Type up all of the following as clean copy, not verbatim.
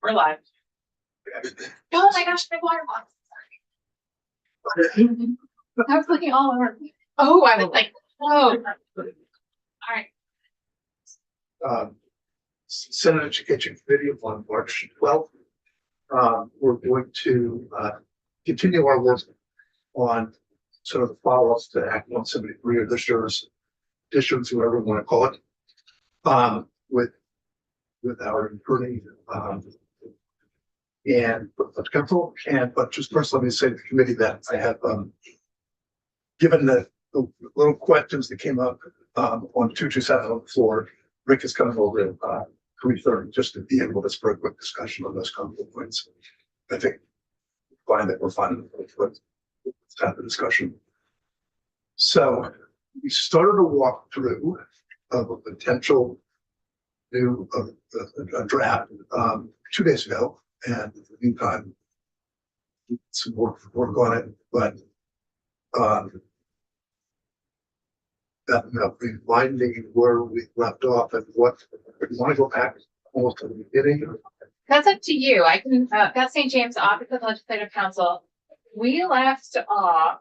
We're live. Oh my gosh, my water bottle. I was looking all over. Oh, I was like, whoa. All right. Senate Education Committee on March 12th. We're going to continue our work on sort of the follow-ups to Act 173 or districts, whatever we want to call it, with our attorney and the council. But just first, let me say to the committee that I have given the little questions that came up on 227 on the floor. Rick is coming over at 3:30 just to be able to for a quick discussion on those couple of points. I think we're fine with have the discussion. So we started a walkthrough of a potential new draft 2 days ago, and in the meantime, some work on it, but remind me where we left off and what you want to go back almost to the beginning. That's up to you. I can, Beth St. James, Office of Legislative Counsel. We left off.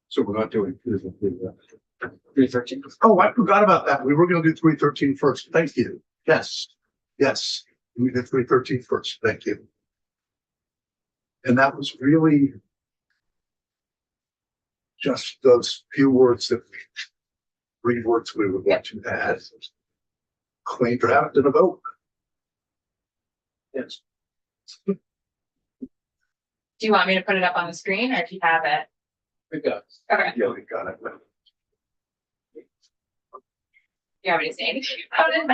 So we're not doing 313. Oh, I forgot about that. We were going to do 313 first. Thank you. Yes. We did 313 first. Thank you. And that was really just those few words three words we would want to add. Clean draft and a vote. Yes. Do you want me to put it up on the screen or do you have it? We got it. Okay. Yeah, we got it. You want me to say anything about it?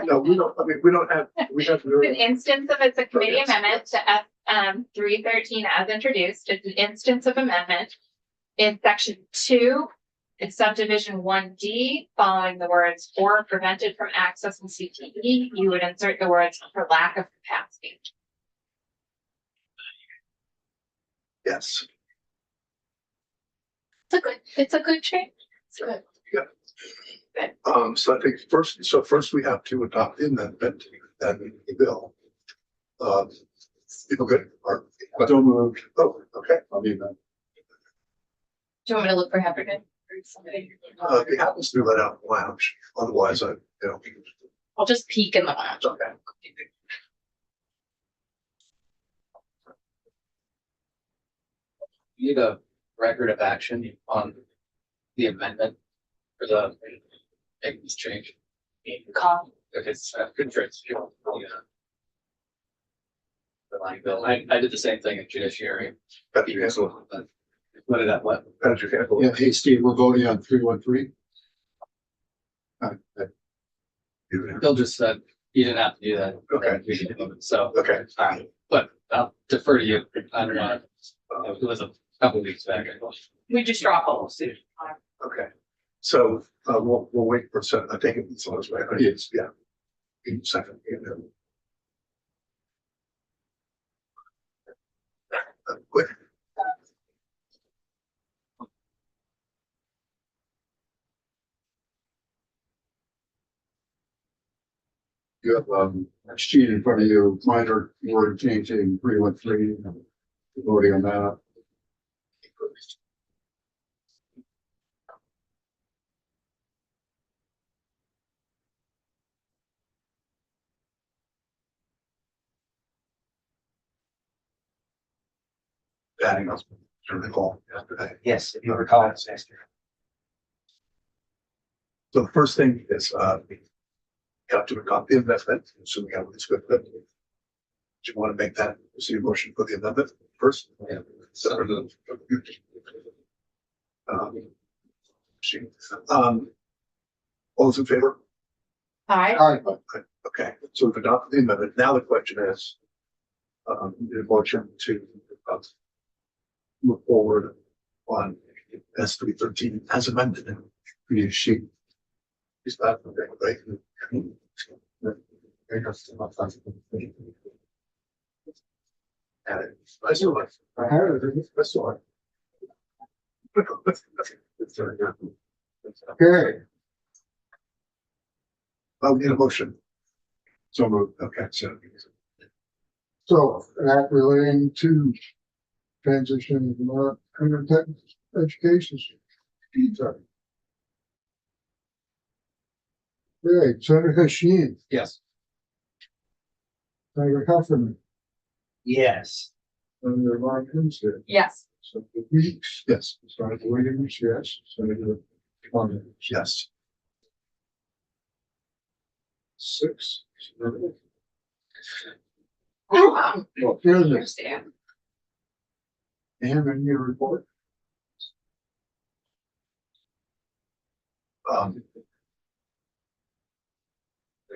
No, we don't. I mean, we don't have. We have. An instance of it's a committee amendment to F 313 as introduced. It's an instance of amendment in section 2. It's subdivision 1D, following the words "or prevented from accessing CTE," you would insert the words "for lack of capacity." Yes. It's a good change. It's good. So I think first we have to adopt the amendment and the bill. People good? Or don't move. Oh, okay. I'll be that. Do you want me to look for Heffernan? He happens to let out in the lounge. Otherwise, I'll just peek in the lounge. Okay. You need a record of action on the amendment for the making this change. Call. If it's good for its, yeah. The line bill. I did the same thing in judiciary. Got your handle. What did that what? Got your handle. Yeah, hey Steve, we're voting on 313. Bill just said you didn't have to do that. Okay. So, Okay. but I'll defer to you. I don't know. It was a couple weeks back. We just draw holes. Okay. So we'll wait for a second. I think it's on its way. Yes. Yeah. In a second. Quick. You have a sheet in front of you, minor word changing 313, voting on that. Adding us to the call yesterday. Yes, if you recall, it's next year. So the first thing is we have to adopt the amendment, so we have this with it. Do you want to make that a motion for the amendment first? Yeah. All those in favor? Hi. Okay, so we've adopted the amendment. Now the question is, the motion to move forward on S 313 as amended. Your sheet. Is that right? That's all right. That's all right. Okay. I'll need a motion. So moved. Okay, so. So that relating to transition from our under tech education. Sorry. Okay, Senator Hasheen, Yes. Senator Heffernan, Yes. Senator Ron Hempstead, Yes. Senator Weeks, Yes. Senator Williams, yes, Senator Connor. Yes. 6. Well, business, Understand. and in your report. They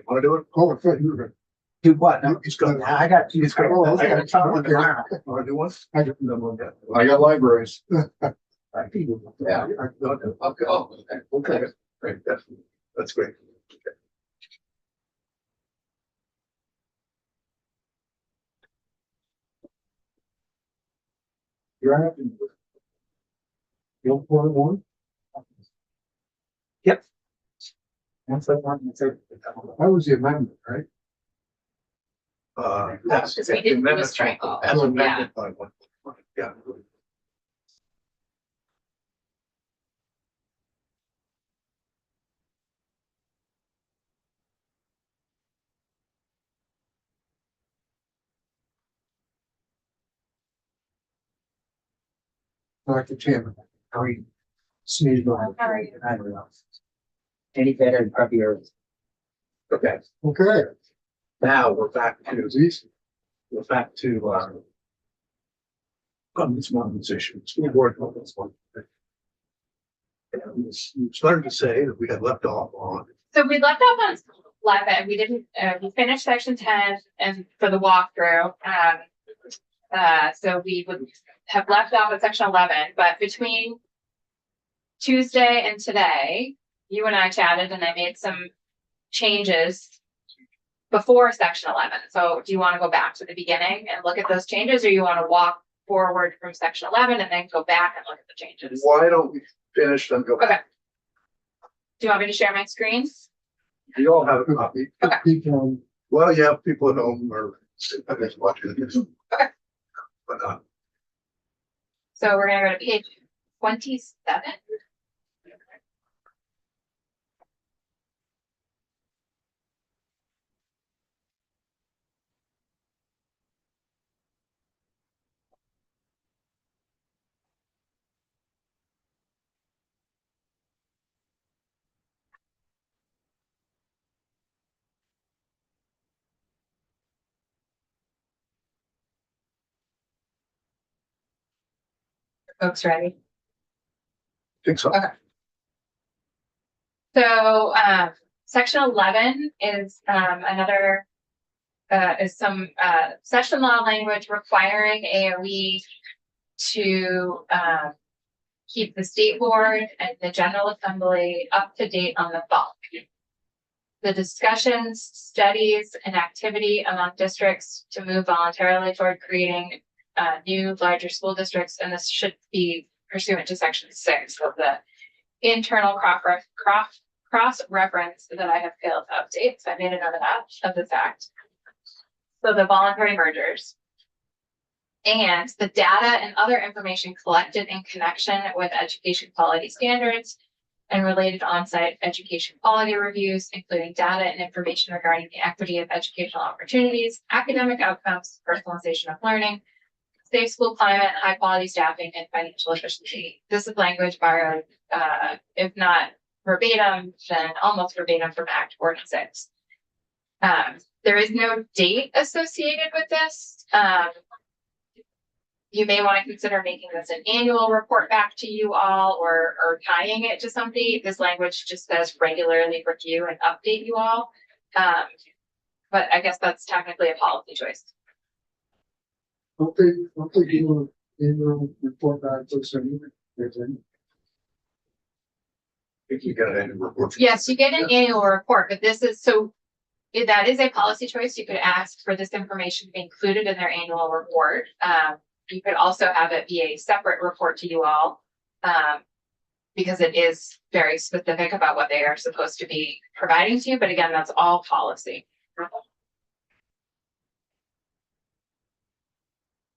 want to do it? Oh, I thought you were. Do what? No, He's got, I got two. he's got, Oh, I okay. got something Okay. tomorrow. Want to do one? I got- No, we'll get- I got libraries. Yeah. Okay. Oh, okay. Okay, great, that's great. You're happy. You'll point one, Once I want to say. that was the amendment, right? Yes. Because we didn't do a strangle. As Yeah. amended by one. Yeah. Dr. Tim, How are you? sneeze on. How are you? I don't know. Any better than probably yours. Okay, Okay, now we're back to, it's easy. we're back to, this modernization, school board this one. And we started to say that we had left off on, So we left off on 11. We didn't, we finished section 10 and for the walkthrough. So we would have left off at section 11, but between Tuesday and today, you and I chatted and I made some changes before section 11. So do you want to go back to the beginning and look at those changes, or you want to walk forward from section 11 and then go back and look at the changes? why don't we finish and go Okay. back? Do you want me to share my screen? You all have a copy. Okay. People, Well, you have people at home or I guess watching this. Okay. But, So we're gonna go to page 27. Folks ready? I think so. Okay. So, section 11 is, another, is some, session law language requiring AOE to, keep the state board and the general assembly up to date on the following. The discussions, studies, and activity among districts to move voluntarily toward creating, new larger school districts, and this should be pursuant to section 6 of the internal cross-reference that I have failed to update, so I made a note of that, of this act. So the voluntary mergers and the data and other information collected in connection with education quality standards and related on-site education quality reviews, including data and information regarding the equity of educational opportunities, academic outcomes, personalization of learning, safe school climate, high quality staffing, and financial efficiency. This is language borrowed, if not verbatim, then almost verbatim from Act 46. There is no date associated with this. You may want to consider making this an annual report back to you all, or tying it to some date. This language just says regularly review and update you all. But I guess that's technically a policy choice. don't they do annual report back to us anyway? If you get an annual report. Yes, you get an annual report, but this is, so if that is a policy choice, you could ask for this information to be included in their annual report. You could also have it be a separate report to you all. because it is very specific about what they are supposed to be providing to you, but again, that's all policy.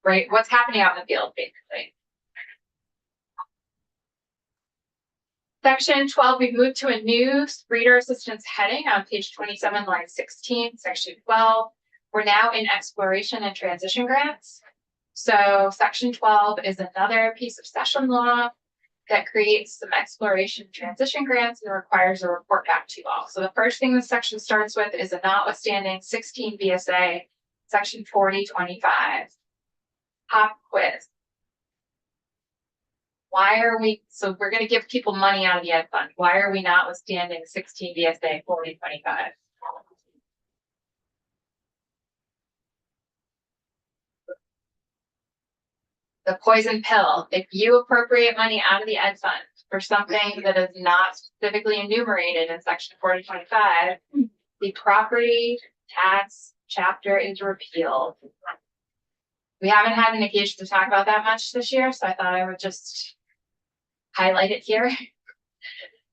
Right, what's happening out in the field, basically. Section 12, we've moved to a new reader assistance heading on page 27, line 16, section 12. We're now in exploration and transition grants. So section 12 is another piece of session law that creates some exploration transition grants and requires a report back to you all. So the first thing this section starts with is a notwithstanding 16 BSA, section 4025. Pop quiz. Why are we, so we're gonna give people money out of the ed fund. Why are we notwithstanding 16 BSA 4025? The poison pill. If you appropriate money out of the ed fund for something that is not specifically enumerated in section 4025, the property tax chapter is repealed. We haven't had an occasion to talk about that much this year, so I thought I would just highlight it here.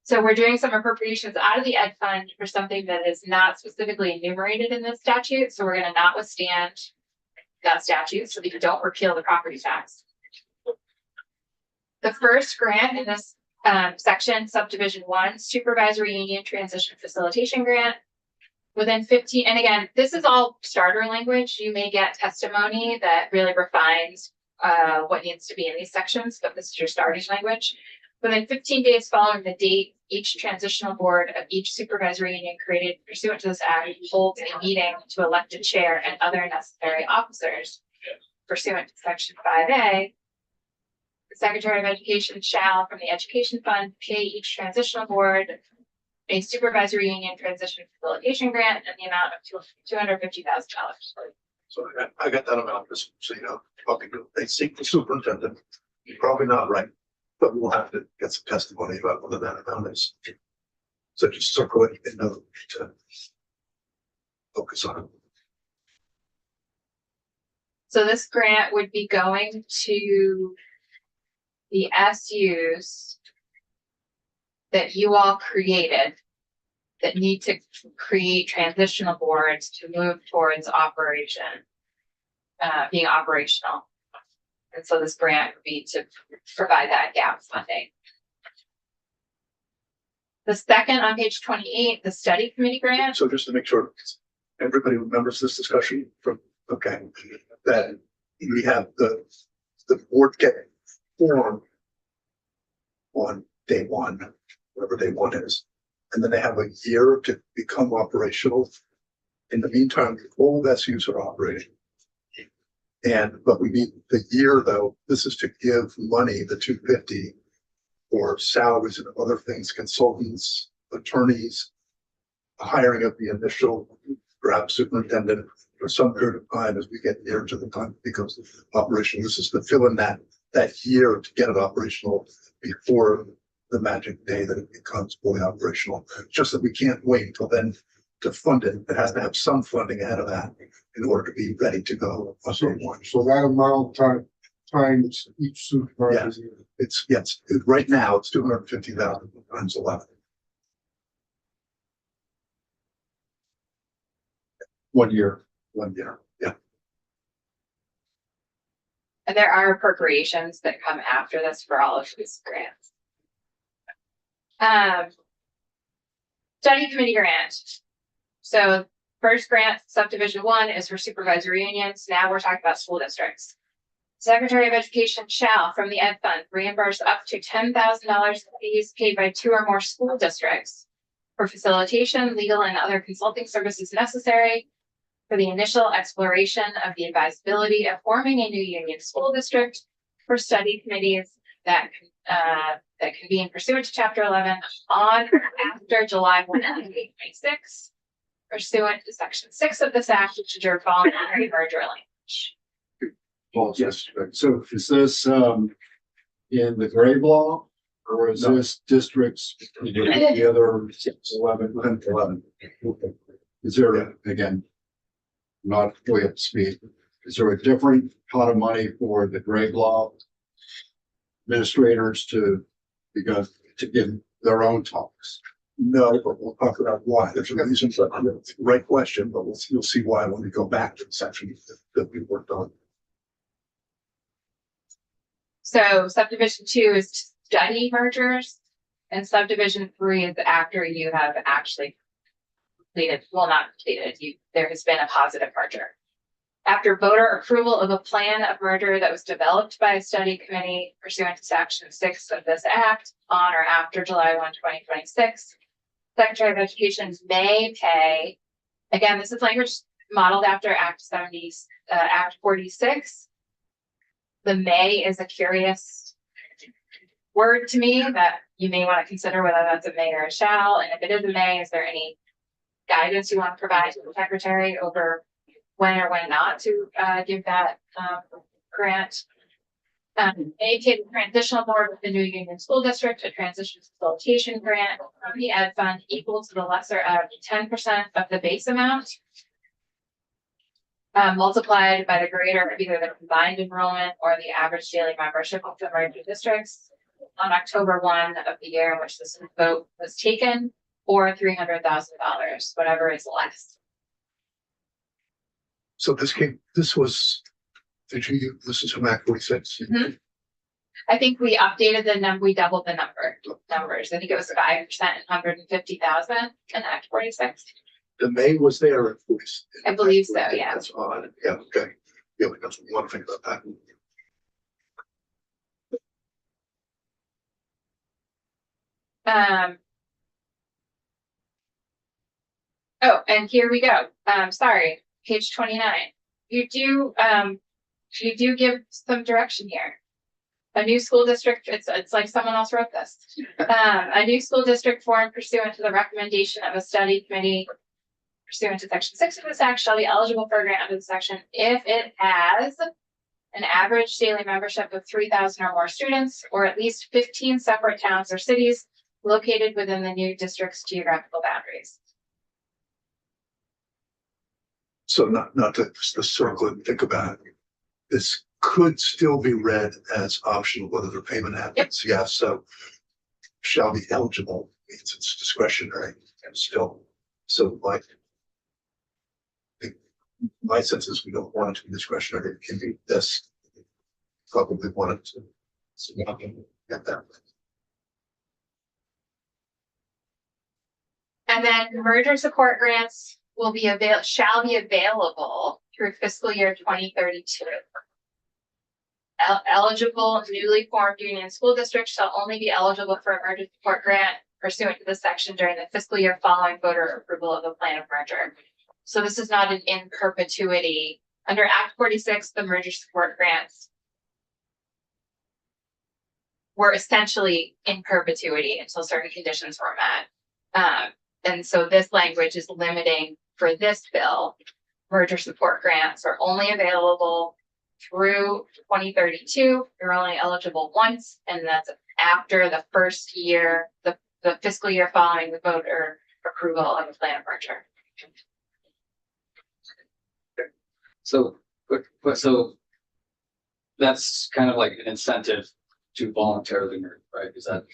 So we're doing some appropriations out of the ed fund for something that is not specifically enumerated in this statute. So we're going to notwithstand that statute so that you don't repeal the property tax. The first grant in this section, subdivision 1, supervisory union transition facilitation grant. Within 15, and again, this is all starter language. You may get testimony that really refines what needs to be in these sections, but this is your starting language. Within 15 days following the date, each transitional board of each supervisory union created pursuant to this act holds a meeting to elect a chair and other necessary officers. Pursuant to section 5A, the Secretary of Education shall, from the Education Fund, pay each transitional board a supervisory union transition facilitation grant in the amount of $250,000. So I got that amount, just so you know, probably they seek the superintendent, probably not right, but we'll have to get some testimony about whether that amount is. So just circle it and know to focus on it. So this grant would be going to the SUs that you all created that need to create transitional boards to move towards operation, being operational. And so this grant would be to provide that gap funding. The second on page 28, the study committee grant. So just to make sure everybody remembers this discussion from, okay, that we have the board get formed on day one, whatever day one is. And then they have a year to become operational. In the meantime, all SUs are operating. But we need the year though, this is to give money, the 250 for salaries and other things, consultants, attorneys, hiring of the initial perhaps superintendent for some period of time as we get near to the time it becomes operational. This is to fill in that year to get it operational before the magic day that it becomes fully operational. Just that we can't wait until then to fund it. It has to have some funding ahead of that in order to be ready to go. So that amount times each supervisor. It's, yes, right now it's 250,000 times 11. 1 year. 1 year, yeah. And there are appropriations that come after this for all of these grants. Study committee grant. So first grant, subdivision 1, is for supervisory unions. Now we're talking about school districts. Secretary of Education shall, from the Ed Fund, reimburse up to $10,000 in fees paid by 2 or more school districts for facilitation, legal, and other consulting services necessary for the initial exploration of the advisability of forming a new union school district for study committees that convene pursuant to Chapter 11 on or after July 1, 1926, pursuant to Section 6 of this Act, which is your voluntary merger language. Well, yes. So is this in the grade law or is this districts the other 11? Is there, again, not way up to speed, is there a different pot of money for the grade law administrators to, because to give their own talks. No, but we'll talk about why. There's a reason for that. Right question, but you'll see why when we go back to the section that we worked on. So subdivision 2 is to study mergers, and subdivision 3 is after you have actually completed, well, not completed, there has been a positive merger. After voter approval of a plan of merger that was developed by a study committee pursuant to section 6 of this act on or after July 1, 2026, Secretary of Education may pay, again, this is language modeled after Act 46. The may is a curious word to me that you may want to consider whether that's a may or a shall. And if it is a may, is there any guidance you want to provide to the secretary over when or when not to give that grant? May take the transitional board with the new Union School District a transition facilitation grant from the ed fund equal to the lesser of 10% of the base amount, multiplied by the greater of either the combined enrollment or the average daily membership of the merged districts on October 1 of the year in which this vote was taken, or $300,000, whatever is less. So this was, this is from Act 46. Mhm. I think we updated the number, we doubled the numbers. I think it was 5% and 150,000 in Act 46. The May was there at 46. I believe so, yeah. That's odd. Yeah, okay. Yeah, we got one thing about that. Oh, and here we go. Sorry, page 29. You do give some direction here. A new school district, it's like someone else wrote this. A new school district formed pursuant to the recommendation of a study committee pursuant to section 6 of this act shall be eligible for a grant under the section if it has an average daily membership of 3,000 or more students, or at least 15 separate towns or cities located within the new district's geographical boundaries. So not to just circle and think about it. This could still be read as optional, whether the payment happens. Yep. Yeah, so shall be eligible means it's discretionary and still. So like, my sense is we don't want it to be discretionary. It can be this. Probably want it to. So we can get that. And then merger support grants will be shall be available through fiscal year 2032. Eligible newly formed union school districts shall only be eligible for a merger support grant pursuant to this section during the fiscal year following voter approval of the plan of merger. So this is not an in perpetuity. Under Act 46, the merger support grants were essentially in perpetuity until certain conditions were met. And so this language is limiting for this bill. Merger support grants are only available through 2032. You're only eligible once, and that's after the first year, the fiscal year following the voter approval of the plan of merger. So that's kind of like an incentive to voluntarily merge, right? Is that?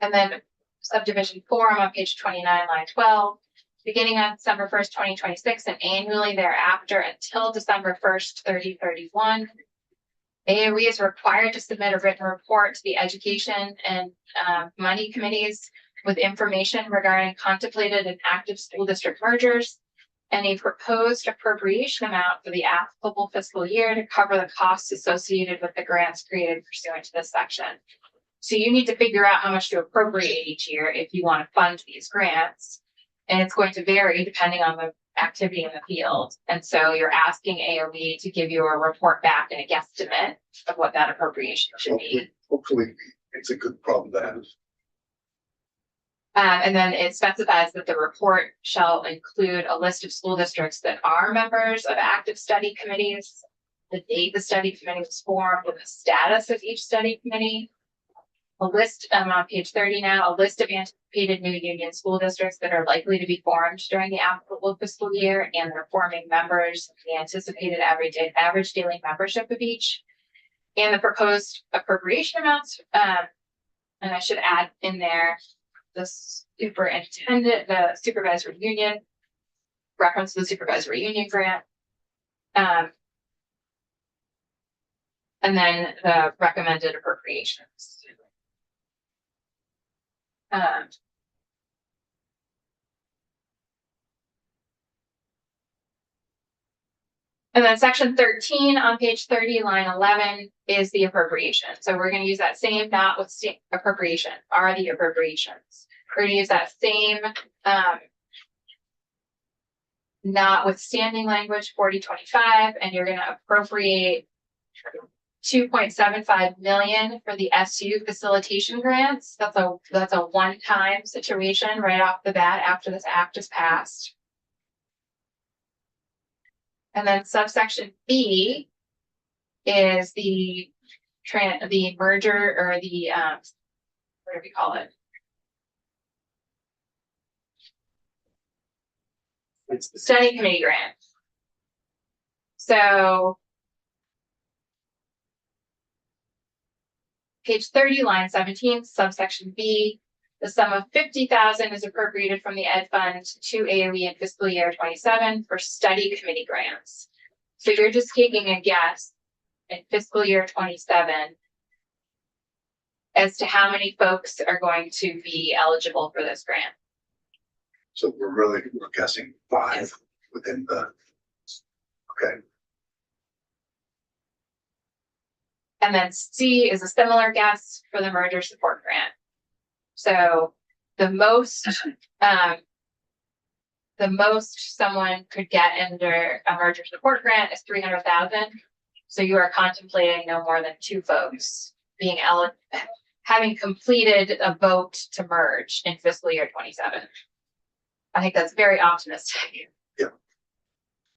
And then subdivision 4, I'm on page 29, line 12. Beginning on December 1st, 2026, and annually thereafter until December 1st, 2031. AOE is required to submit a written report to the education and money committees with information regarding contemplated and active school district mergers and a proposed appropriation amount for the applicable fiscal year to cover the costs associated with the grants created pursuant to this section. So you need to figure out how much to appropriate each year if you want to fund these grants. And it's going to vary depending on the activity in the field. And so you're asking AOE to give you a report back and a guesstimate of what that appropriation should be. Hopefully it's a good problem to have. And then it specifies that the report shall include a list of school districts that are members of active study committees, the date the study committee was formed, and the status of each study committee, a list, on page 30 now, a list of anticipated new union school districts that are likely to be formed during the applicable fiscal year and their forming members, the anticipated average daily membership of each, and the proposed appropriation amounts. And I should add in there the superintendent, the supervisory union, reference to the supervisory union grant. And then the recommended appropriations. And then section 13 on page 30, line 11 is the appropriation. So we're going to use that same appropriation, are the appropriations. We're going to use that same notwithstanding language 4025, and you're going to appropriate 2.75 million for the SU facilitation grants. That's a one-time situation right off the bat after this act is passed. And then subsection B is the merger or the what do we call it? It's the study committee grant. So page 30, line 17, subsection B, the sum of 50,000 is appropriated from the Ed Fund to AOE in fiscal year 27 for study committee grants. So you're just taking a guess in fiscal year 27 as to how many folks are going to be eligible for this grant. So we're guessing 5 Yes. within the, okay. And then C is a similar guess for the merger support grant. So the most someone could get under a merger support grant is 300,000. So you are contemplating no more than 2 folks being eligible, having completed a vote to merge in fiscal year 27. I think that's very optimistic. Yeah.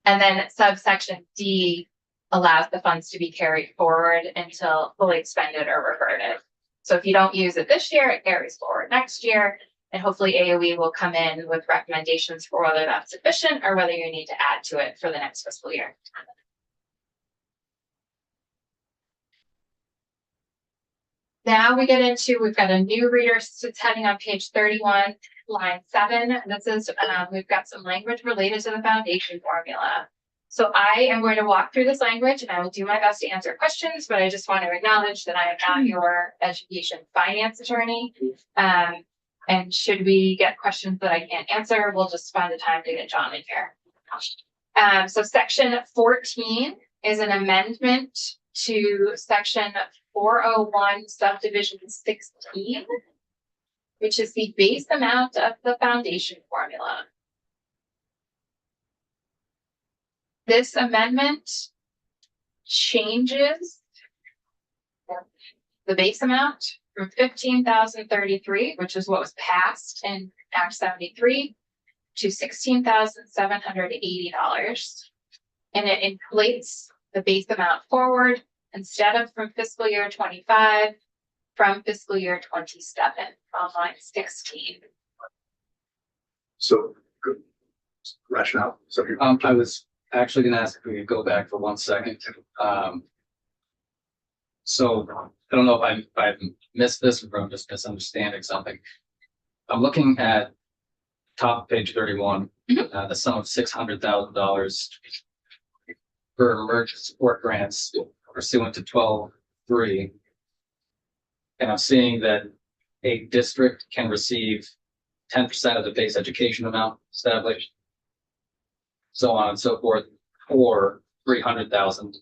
And then subsection D allows the funds to be carried forward until fully expended or reverted. So if you don't use it this year, it carries forward next year, and hopefully AOE will come in with recommendations for whether that's sufficient or whether you need to add to it for the next fiscal year. Now we get into, we've got a new reader, so it's heading on page 31, line 7. This is, we've got some language related to the foundation formula. So I am going to walk through this language and I will do my best to answer questions, but I just want to acknowledge that I am not your education finance attorney. And should we get questions that I can't answer, we'll just find the time to get John in here. So section 14 is an amendment to section 401 subdivision 16, which is the base amount of the foundation formula. This amendment changes the base amount from $15,033, which is what was passed in Act 73, to $16,780. And it inflates the base amount forward instead of from fiscal year 25, from fiscal year 27 on line 16. So good rationale. So you I was actually gonna ask if we could go back for 1 second. So I don't know if I've missed this or if I'm just misunderstanding something. I'm looking at top page 31, the sum of $600,000 for emergency support grants pursuant to 12.3. And I'm seeing that a district can receive 10% of the base education amount established, so on and so forth, or 300,000.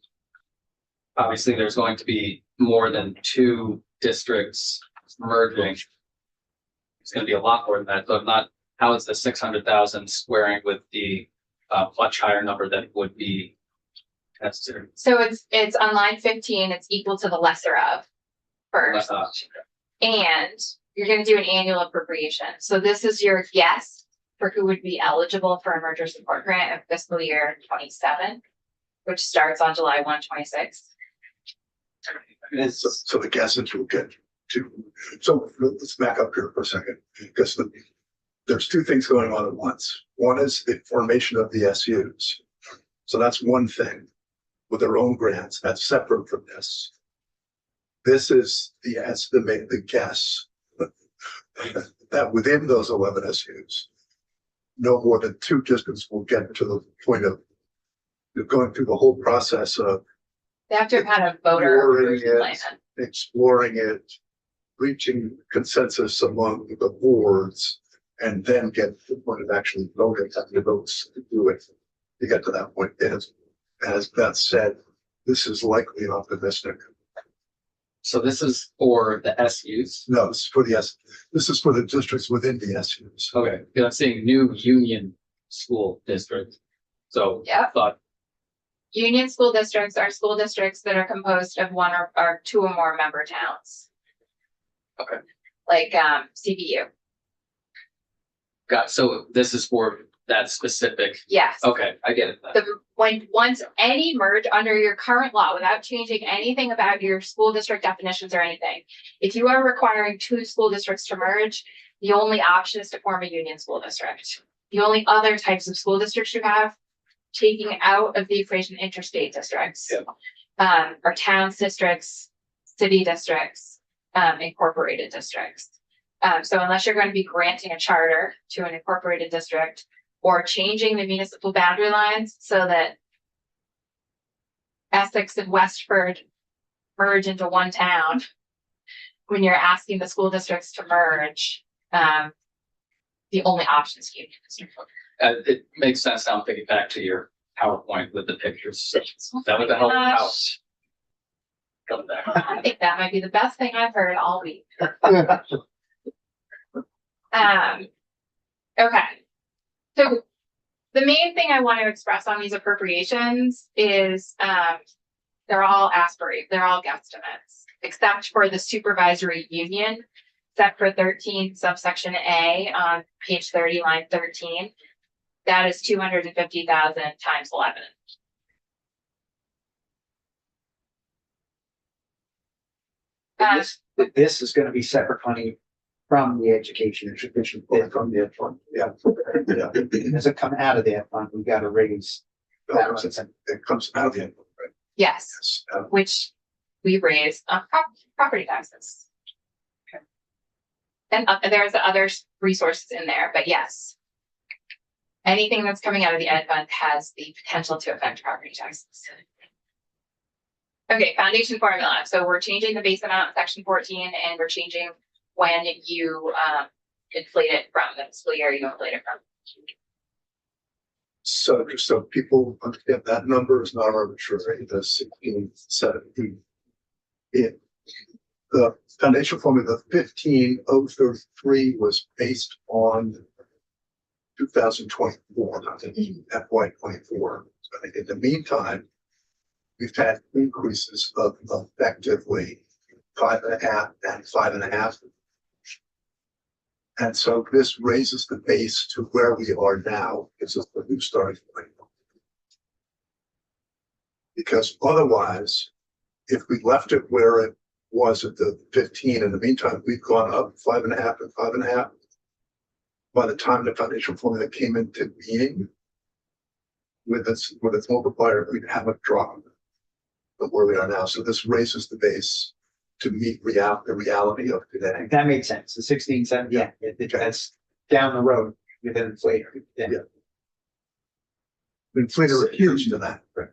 Obviously, there's going to be more than 2 districts merging. It's going to be a lot more than that. So not, how is the 600,000 squaring with the much higher number that would be necessary? So it's on line 15, it's equal to the lesser of first. And you're going to do an annual appropriation. So this is your guess for who would be eligible for a merger support grant of fiscal year 27, which starts on July 1, 26. so the guess is we'll get to, so let's back up here for a second, because there's two things going on at once. One is the formation of the SUs. So that's one thing with their own grants. That's separate from this. This is the guess that within those 11 SUs, no more than 2 districts will get to the point of going through the whole process of They have to have had a voter Exploring approval it. plan. exploring it, reaching consensus among the boards, and then get to the point of actually voting, having the votes to do it. To get to that point, as Beth said, this is likely optimistic. So this is for the SUs. No, this is for this is for the districts within the SUs. Okay, because I'm seeing new union school district. So I Yep. thought, Union school districts are school districts that are composed of 1 or 2 or more member towns. Okay. Like, CBU. so this is for that specific, Yes. okay, I get it. then. Once any merge under your current law, without changing anything about your school district definitions or anything, if you are requiring 2 school districts to merge, the only option is to form a union school district. The only other types of school districts you have, taking out of the equation interstate districts. Yeah. Are towns districts, city districts, incorporated districts. So unless you're going to be granting a charter to an incorporated district, or changing the municipal boundary lines so that Essex and Westford merge into one town, when you're asking the school districts to merge, the only option is union district. It makes sense now, thinking back to your PowerPoint with the pictures. That was the help out. Gosh, Coming back. I think that might be the best thing I've heard all week. Okay. So the main thing I want to express on these appropriations is, they're all they're all guesstimates, except for the supervisory union, set for 13 subsection A on page 30, line 13. That is 250,000 times 11. This is gonna be separate money from the education and tradition. Or from the fund, yeah. Yeah. It doesn't come out of that fund. We gotta raise. It comes out of the end, right? Yes, Yes. which we raise on property taxes. And there's other resources in there, but yes. Anything that's coming out of the ed fund has the potential to affect property taxes. Okay, foundation formula. So we're changing the base amount in section 14, and we're changing when you inflate it from the fiscal year you inflate it from. So just so people understand, that number is not arbitrary, the 1617. The foundation formula, the 15033 was based on 2024, not in FY24. So I think in the meantime, we've had increases of effectively 5.5 and 5.5. And so this raises the base to where we are now. It's a new starting point. Because otherwise, if we left it where it was at the 15 in the meantime, we've gone up 5.5 and 5.5. By the time the foundation formula came into being, with its multiplier, we'd have a drop from where we are now. So this raises the base to meet the reality of today. That makes sense. The 16, 17, yeah, that's down the road with an inflator. Yeah. Yeah. Inflator adheres to that. Right?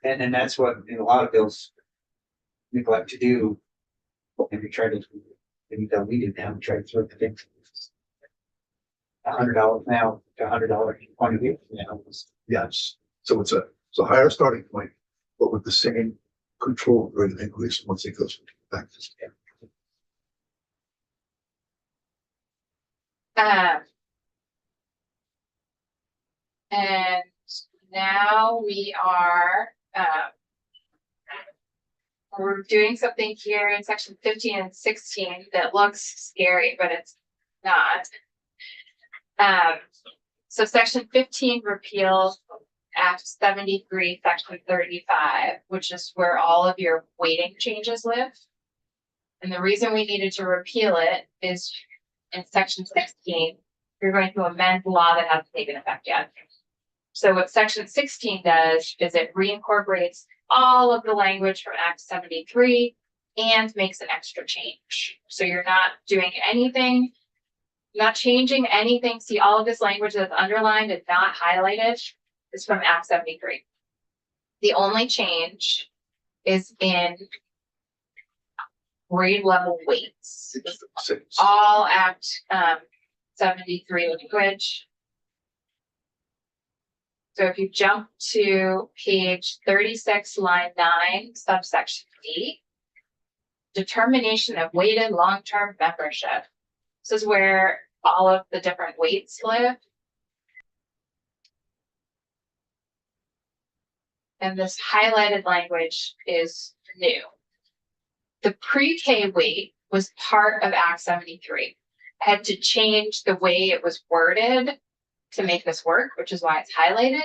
And that's what in a lot of bills neglect to do. And we try to, maybe don't we do now, we try to throw the thing. $100 now to $100 point of view. Yes. So it's a higher starting point, but with the same control rate of increase once it goes back to scale. And now we are, we're doing something here in section 15 and 16 that looks scary, but it's not. So section 15 repeals Act 73, section 35, which is where all of your weighting changes live. And the reason we needed to repeal it is in section 16, you're going to amend the law that hasn't taken effect yet. So what section 16 does is it reincorporates all of the language from Act 73 and makes an extra change. So you're not doing anything, not changing anything. See, all of this language that's underlined and not highlighted is from Act 73. The only change is in grade level weights. Six. All Act 73 language. So if you jump to page 36, line 9, subsection D, determination of weighted long-term membership. This is where all of the different weights live. And this highlighted language is new. The pre-K weight was part of Act 73. I had to change the way it was worded to make this work, which is why it's highlighted.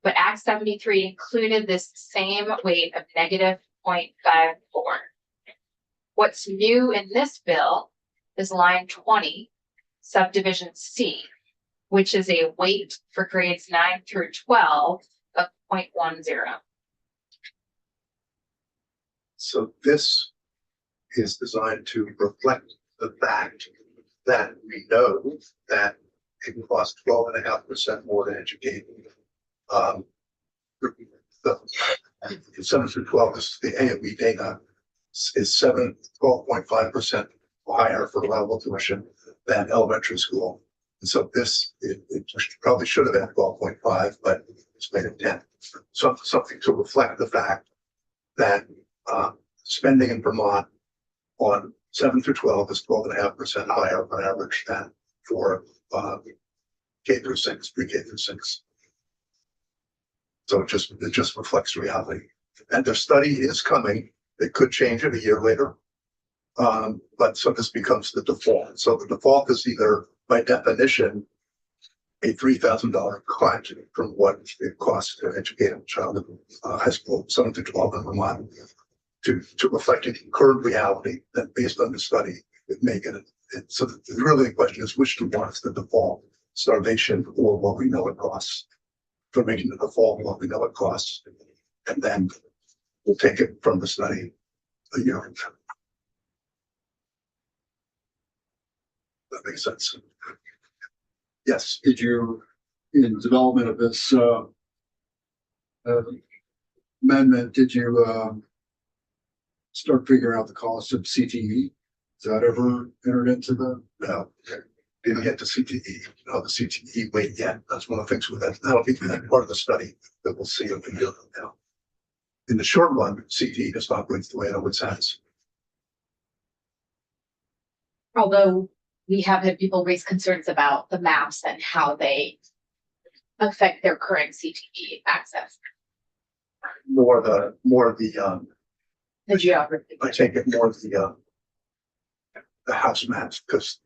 But Act 73 included this same weight of negative 0.54. What's new in this bill is line 20, subdivision C, which is a weight for grades 9 through 12 of 0.10. So this is designed to reflect the fact that we know that it costs 12.5% more to educate. The 7 through 12 is the AOE data is 12.5% higher for level tuition than elementary school. And so this, it probably should have been 12.5, but it's made it 10. So something to reflect the fact that spending in Vermont on 7 through 12 is 12.5% higher on average than for K through 6, pre-K through 6. So it just reflects reality. And the study is coming. It could change it a year later. But so this becomes the default. So the default is either by definition a $3,000 cut from what it costs to educate a child in high school, 7 to 12 in Vermont, to reflect it in current reality that based on the study, it may get it. So really the question is which to want is the default, starvation or what we know it costs. For making the default what we know it costs. And then we'll take it from the study a year. That makes sense. Yes. Did you, in development of this amendment, did you start figuring out the cost of CTE? Is that ever entered into the? No, didn't get to CTE, the CTE weight yet. That's one of the things with that. That'll be part of the study that we'll see in a year from now. In the short run, CTE does not weight the way it always has. Although we have had people raise concerns about the maps and how they affect their current CTE access. More of the The geography. I take it more of the house maps because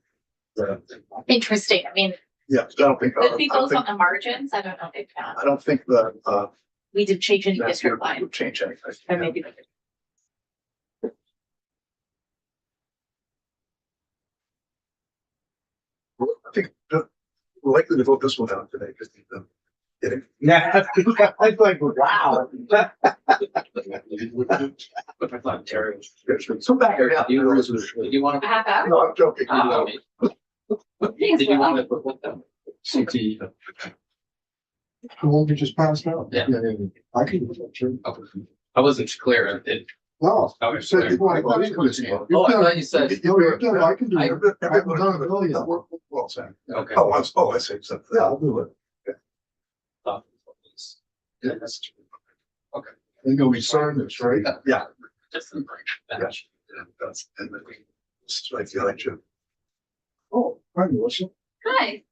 Interesting. I mean, yeah, I don't think could be both on the margins. I don't know if they've found. I don't think the We did change any that's district line. would change anything. Or maybe. I think we're likely to vote this one out today. Just kidding. Yeah, I'm like, wow. I thought Terry was. So back here. Did you want I have that. No, I'm joking. Did you want to put them? CT. The one we just passed out? Yeah. I can do that, sure. I wasn't clear. No. Oh, You said you want to- Oh, I thought you said. You've done it, I can do it. I haven't done it really yet. Well said. Okay. I see. So, Yeah, I'll do it. Yeah, that's true. I think we signed this, right? yeah, Just a break. that's and then this is right behind you. Oh, hi, Melissa. Hi.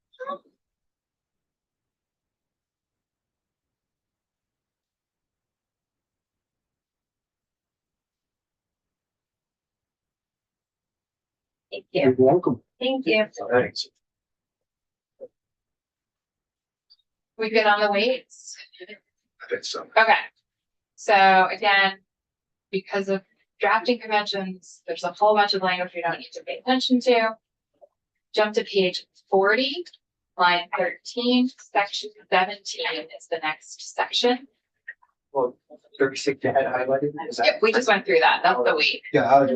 Thank You're you. welcome. Thank you. Thanks. We good on the weights? I think so. Okay. So again, because of drafting conventions. There's a whole bunch of language you don't need to pay attention to. Jump to page 40, line 13, section 17 is the next section. Well, 36 you had highlighted. Is that- Yep, we just went through that. That's the week. Yeah.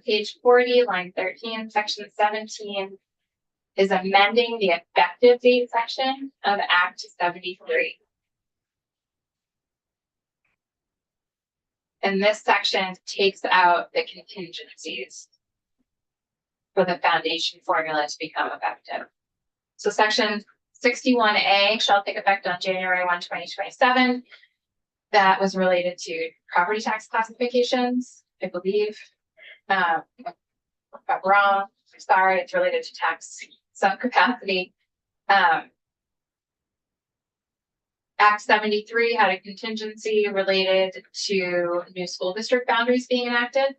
Page 40, line 13, section 17 is amending the effective date section of Act 73. And this section takes out the contingencies for the foundation formula to become effective. So section 61A shall take effect on January 1, 2027. That was related to property tax classifications, I believe. If I'm wrong, sorry, it's related to tax subcapacity. Act 73 had a contingency related to new school district boundaries being enacted.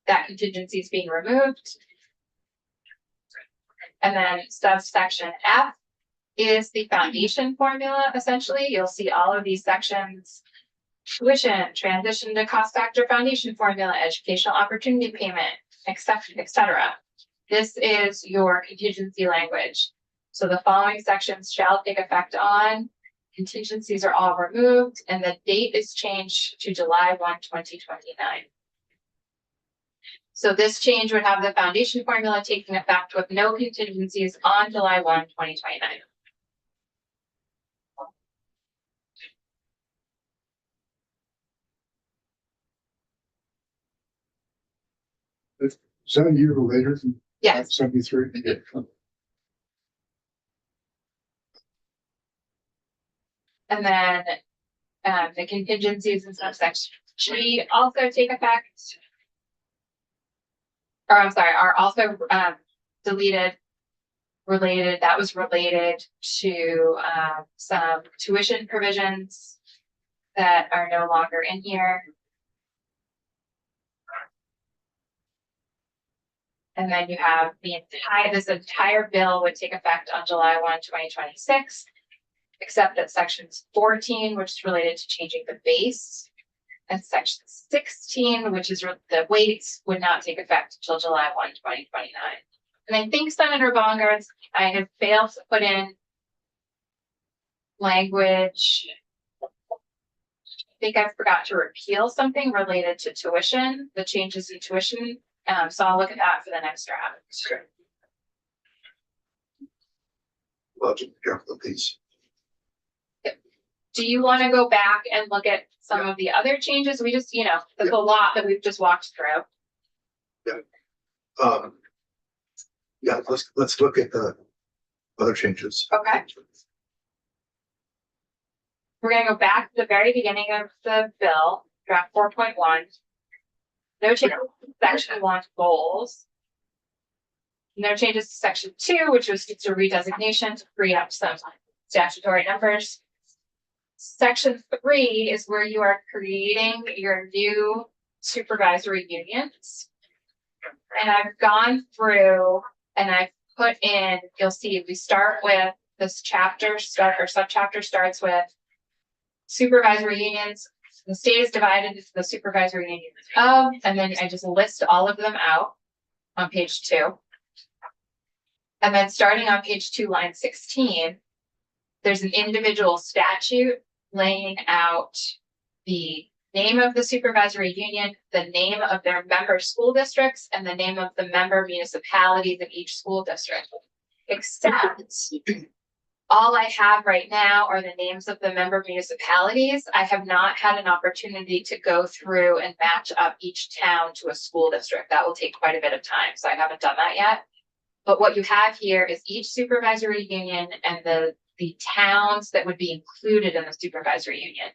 That contingency is being removed. And then subsection F is the foundation formula, essentially. You'll see all of these sections: tuition, transition to cost factor foundation formula, educational opportunity payment, etc. This is your contingency language. So the following sections shall take effect on, contingencies are all removed, and the date is changed to July 1, 2029. So this change would have the foundation formula taking effect with no contingencies on July 1, 2029. Is that a year later than Yes, 73? and then the contingencies in subsection G also take effect. Or I'm sorry, are also deleted, related, that was related to some tuition provisions that are no longer in here. And then you have this entire bill would take effect on July 1, 2026, except that sections 14, which is related to changing the base, and section 16, which is the weights, would not take effect until July 1, 2029. And I think Senator Bongards, I have failed to put in language. I think I forgot to repeal something related to tuition, the changes in tuition. So I'll look at that for the next draft. Budget, careful, please. Do you want to go back and look at some of the other changes? We just, there's a lot that we've just walked through. Yeah, let's look at the other changes. Okay. We're gonna go back to the very beginning of the bill, draft 4.1. No changes to section 1 goals. No changes to section 2, which was just a redesignation to free up some statutory numbers. Section 3 is where you are creating your new supervisory unions. And I've gone through and I've put in, you'll see, we start with this subchapter starts with supervisory unions. The state is divided into the supervisory unions of, and then I just list all of them out on page 2. And then starting on page 2, line 16, there's an individual statute laying out the name of the supervisory union, the name of their member school districts, and the name of the member municipalities of each school district. Except all I have right now are the names of the member municipalities. I have not had an opportunity to go through and match up each town to a school district. That will take quite a bit of time, so I haven't done that yet. But what you have here is each supervisory union and the towns that would be included in the supervisory union.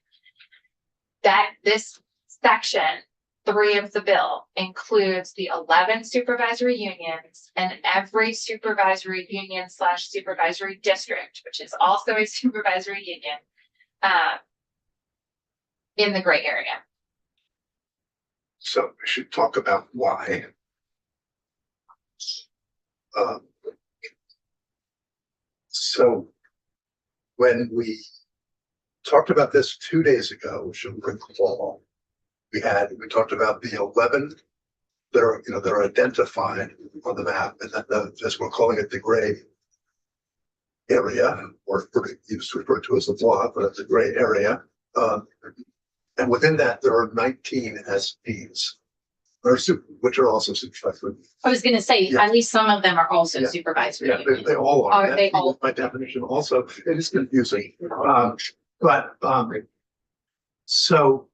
That this section 3 of the bill includes the 11 supervisory unions and every supervisory union / supervisory district, which is also a supervisory union, in the gray area. So we should talk about why. So when we talked about this 2 days ago, which you'll recall, we talked about the 11 that are identified on the map, and then as we're calling it, the gray area, or used to refer to as the block, but it's a gray area. And within that, there are 19 SPs, which are also supervisory. I was gonna say, Yeah. at least some of them are also Yeah. supervisory. Yeah, they all are. Are they That's all? by definition also, it is confusing. So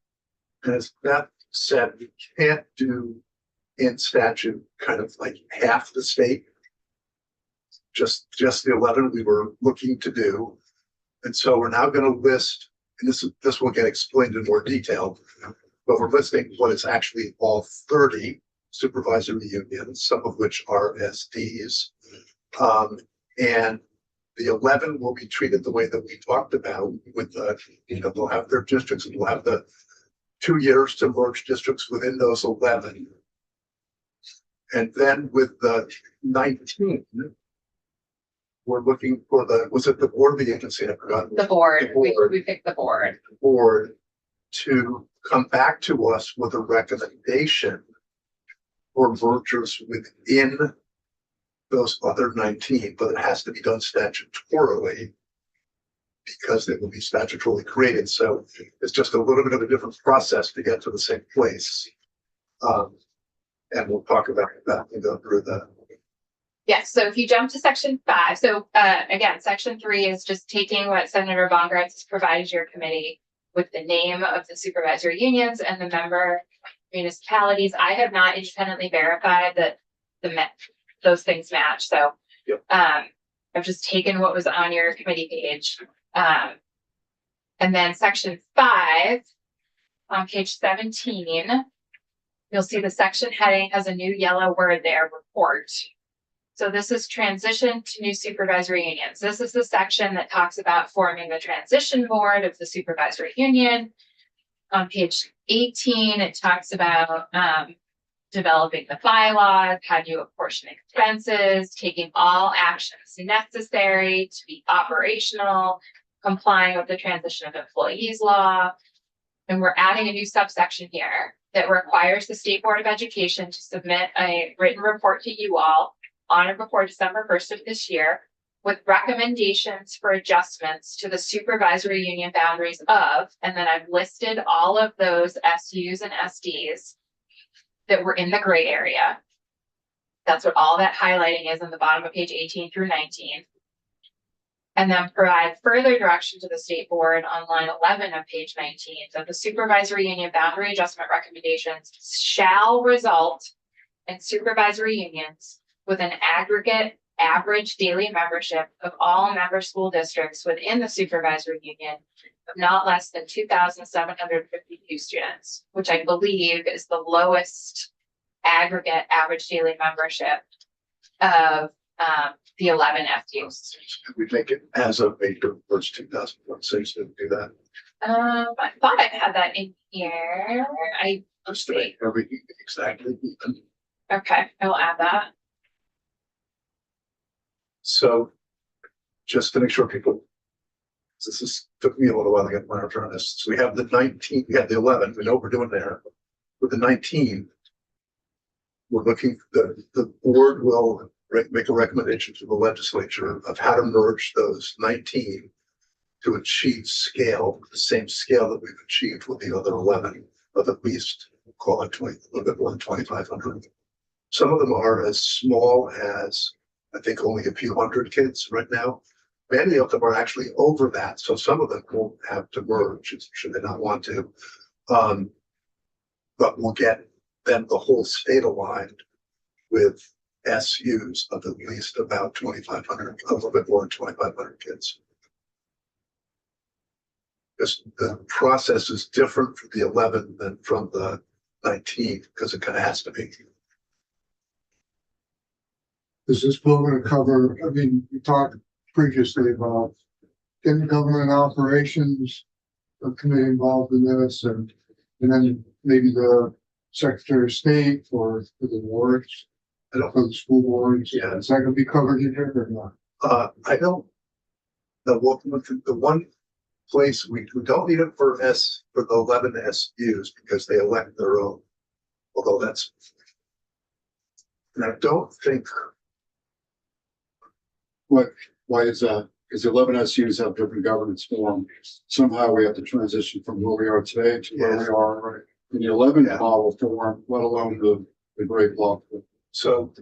as Beth said, we can't do in statute kind of like half the state. Just the 11 we were looking to do. And so we're now going to list, and this will get explained in more detail, but we're listing what is actually all 30 supervisory unions, some of which are SDs. And the 11 will be treated the way that we talked about with they'll have their districts, and we'll have the 2 years to merge districts within those 11. And then with the 19, we're looking for was it the board or the agency? I forgot. The board, The board. we picked the board. Board to come back to us with a recommendation for mergers within those other 19, but it has to be done statutorily because they will be statutorily created. So it's just a little bit of a different process to get to the same place. And we'll talk about that and go through that. Yes, so if you jump to section 5, so again, section 3 is just taking what Senator Bongratz has provided your committee with the name of the supervisory unions and the member municipalities. I have not independently verified that those things match. So Yep. I've just taken what was on your committee page. And then section 5 on page 17, you'll see the section heading has a new yellow word there, report. So this is transition to new supervisory unions. This is the section that talks about forming the transition board of the supervisory union. On page 18, it talks about developing the bylaws, how do you apportion expenses, taking all actions necessary to be operational, complying with the transition of employees law. And we're adding a new subsection here that requires the State Board of Education to submit a written report to you all on or before December 1st of this year with recommendations for adjustments to the supervisory union boundaries of, and then I've listed all of those SUs and SDs that were in the gray area. That's what all that highlighting is on the bottom of page 18 through 19. And then provide further direction to the state board on line 11 of page 19 that the supervisory union boundary adjustment recommendations shall result in supervisory unions with an aggregate average daily membership of all member school districts within the supervisory union of not less than 2,752 students, which I believe is the lowest aggregate average daily membership of the 11 FUs. We make it as of April 1st, 2006 to do that. I thought I had that in here. Let's Just to see. make everything exactly even. Okay, I will add that. So just to make sure people, took me a little while to get my arms around this. So we have the 19, we have the 11, we know what we're doing there. With the 19, we're looking, the board will make a recommendation to the legislature of how to merge those 19 to achieve scale, the same scale that we've achieved with the other 11, of at least, call it 20, a little bit more than 2,500. Some of them are as small as, I think, only a few hundred kids right now. Many of them are actually over that, so some of them won't have to merge, should they not want to. But we'll get then the whole state aligned with SUs of at least about 2,500, a little bit more than 2,500 kids. Because the process is different for the 11 than from the 19, because it kind of has to be. Is this bill going to cover, I mean, we talked previously about getting government operations, a committee involved in this, and then maybe the Secretary of State for the wards, for the school boards. Yeah. Is that going to be covered in here or not? I don't, the one place, we don't need it for for the 11 SUs because they elect their own. Although that's, and I don't think, Why is that? Because 11 SUs have different governance form. Somehow we have to transition from where we are today to where we are in the 11 model form, let alone the great block. so.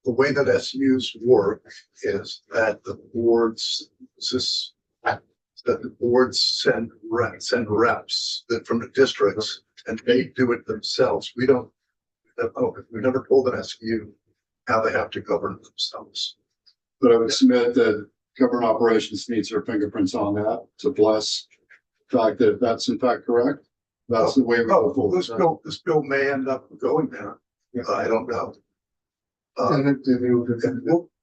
The way that SUs work is that the boards, that the boards send reps that from the districts and they do it themselves. We don't, we never told an SU how they have to govern themselves. But I would submit that government operations needs their fingerprints on that to bless the fact that if that's in fact correct, that's the way we go Oh, forward. this bill may end up going there. I don't know. And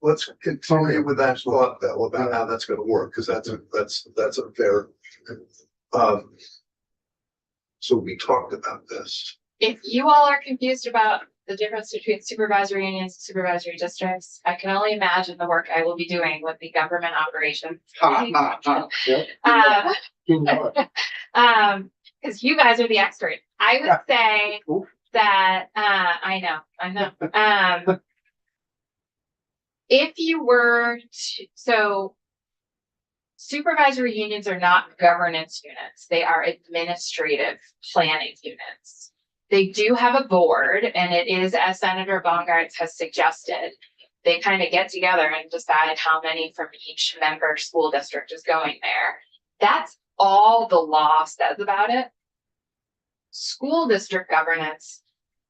Let's continue with that thought though about how that's gonna work, because that's a fair. So we talked about this. If you all are confused about the difference between supervisory unions and supervisory districts, I can only imagine the work I will be doing with the government operations. Because you guys are the expert. I would say that, I know. If you were to, so supervisory unions are not governance units. They are administrative planning units. They do have a board, and it is, as Senator Bongartz has suggested, they kind of get together and decide how many from each member school district is going there. That's all the law says about it. School district governance,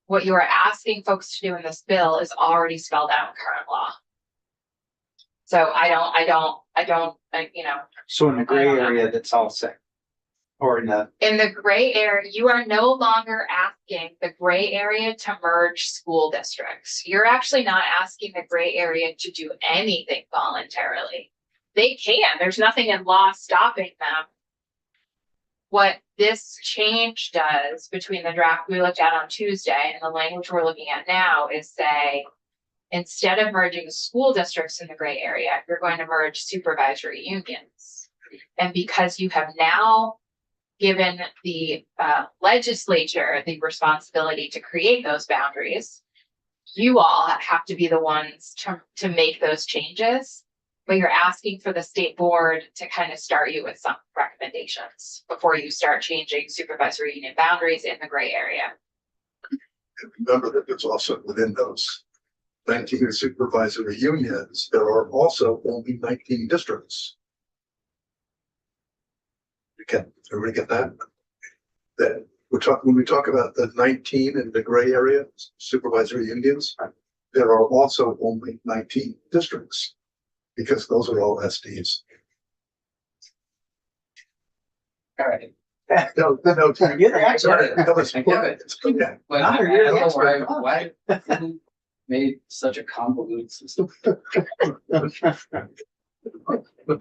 what you are asking folks to do in this bill is already spelled out in current law. So I don't, you know. So in the gray I don't know. area, that's all set. Or in In the gray area, you are no longer asking the gray area to merge school districts. You're actually not asking the gray area to do anything voluntarily. They can, there's nothing in law stopping them. What this change does between the draft we looked at on Tuesday and the language we're looking at now is say, instead of merging school districts in the gray area, you're going to merge supervisory unions. And because you have now given the legislature the responsibility to create those boundaries, you all have to be the ones to make those changes. But you're asking for the state board to kind of start you with some recommendations before you start changing supervisory union boundaries in the gray area. And remember that there's also within those 19 supervisory unions, there are also only 19 districts. Everybody get that? That when we talk about the 19 in the gray area, supervisory unions, there are also only 19 districts because those are all SDs. all right. No, You're the expert. no, it's- I get it. it's okay. But Ah, I you're don't the know expert. why who made such a convoluted system.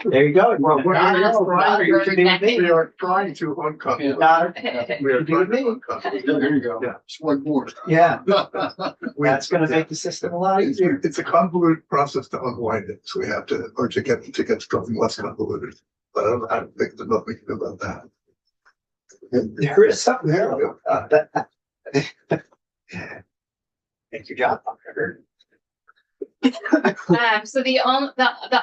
There you go. Well, we're Not not us, you should be with me. We are trying to uncover. Not- We are you do with trying to me. uncover. There you go. Yeah. Just one more. Yeah, We- that's gonna make the system a lot easier. It's a convoluted process to unwind it, so we have to, or to get something less convoluted. But I don't think there's nothing we can do about that. There is something there about that. Thank you, John. So the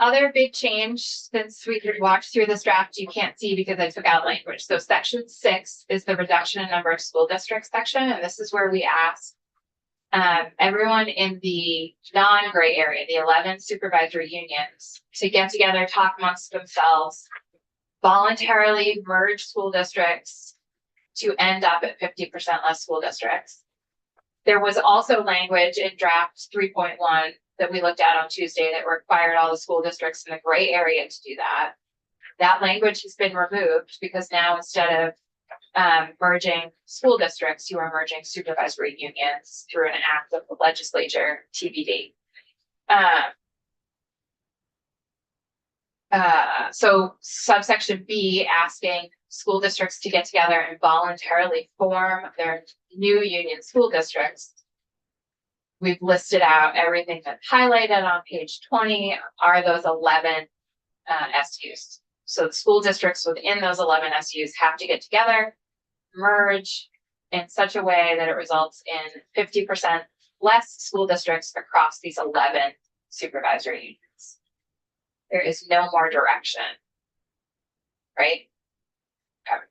other big change, since we could watch through this draft, you can't see because I took out language. So section 6 is the reduction in number of school districts section, and this is where we ask everyone in the non-gray area, the 11 supervisory unions, to get together, talk amongst themselves, voluntarily merge school districts to end up at 50% less school districts. There was also language in draft 3.1 that we looked at on Tuesday that required all the school districts in the gray area to do that. That language has been removed because now instead of merging school districts, you are merging supervisory unions through an act of the legislature, TBD. So subsection B asking school districts to get together and voluntarily form their new union school districts. We've listed out everything that's highlighted on page 20 are those 11 SUs. So the school districts within those 11 SUs have to get together, merge in such a way that it results in 50% less school districts across these 11 supervisory unions. There is no more direction. Right? Okay.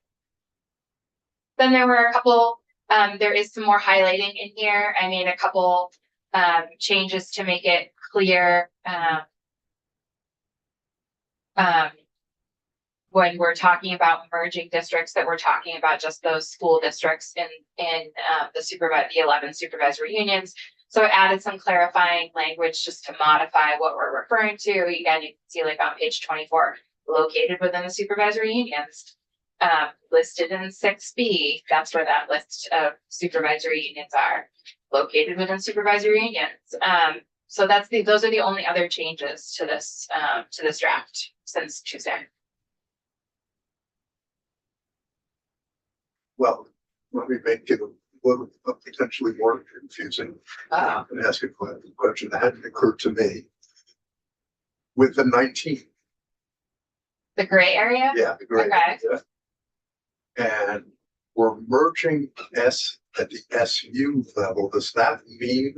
Then there were a couple, there is some more highlighting in here. I made a couple changes to make it clear when we're talking about merging districts, that we're talking about just those school districts in the 11 supervisory unions. So I added some clarifying language just to modify what we're referring to. Again, you can see like on page 24, located within the supervisory unions, listed in 6B. That's where that list of supervisory unions are, located within supervisory unions. So those are the only other changes to this draft since Tuesday. Well, let me make it a little potentially more confusing. And ask a question that hadn't occurred to me. With the 19, The gray area? yeah, the great. Okay. And we're merging S at the SU level. Does that mean?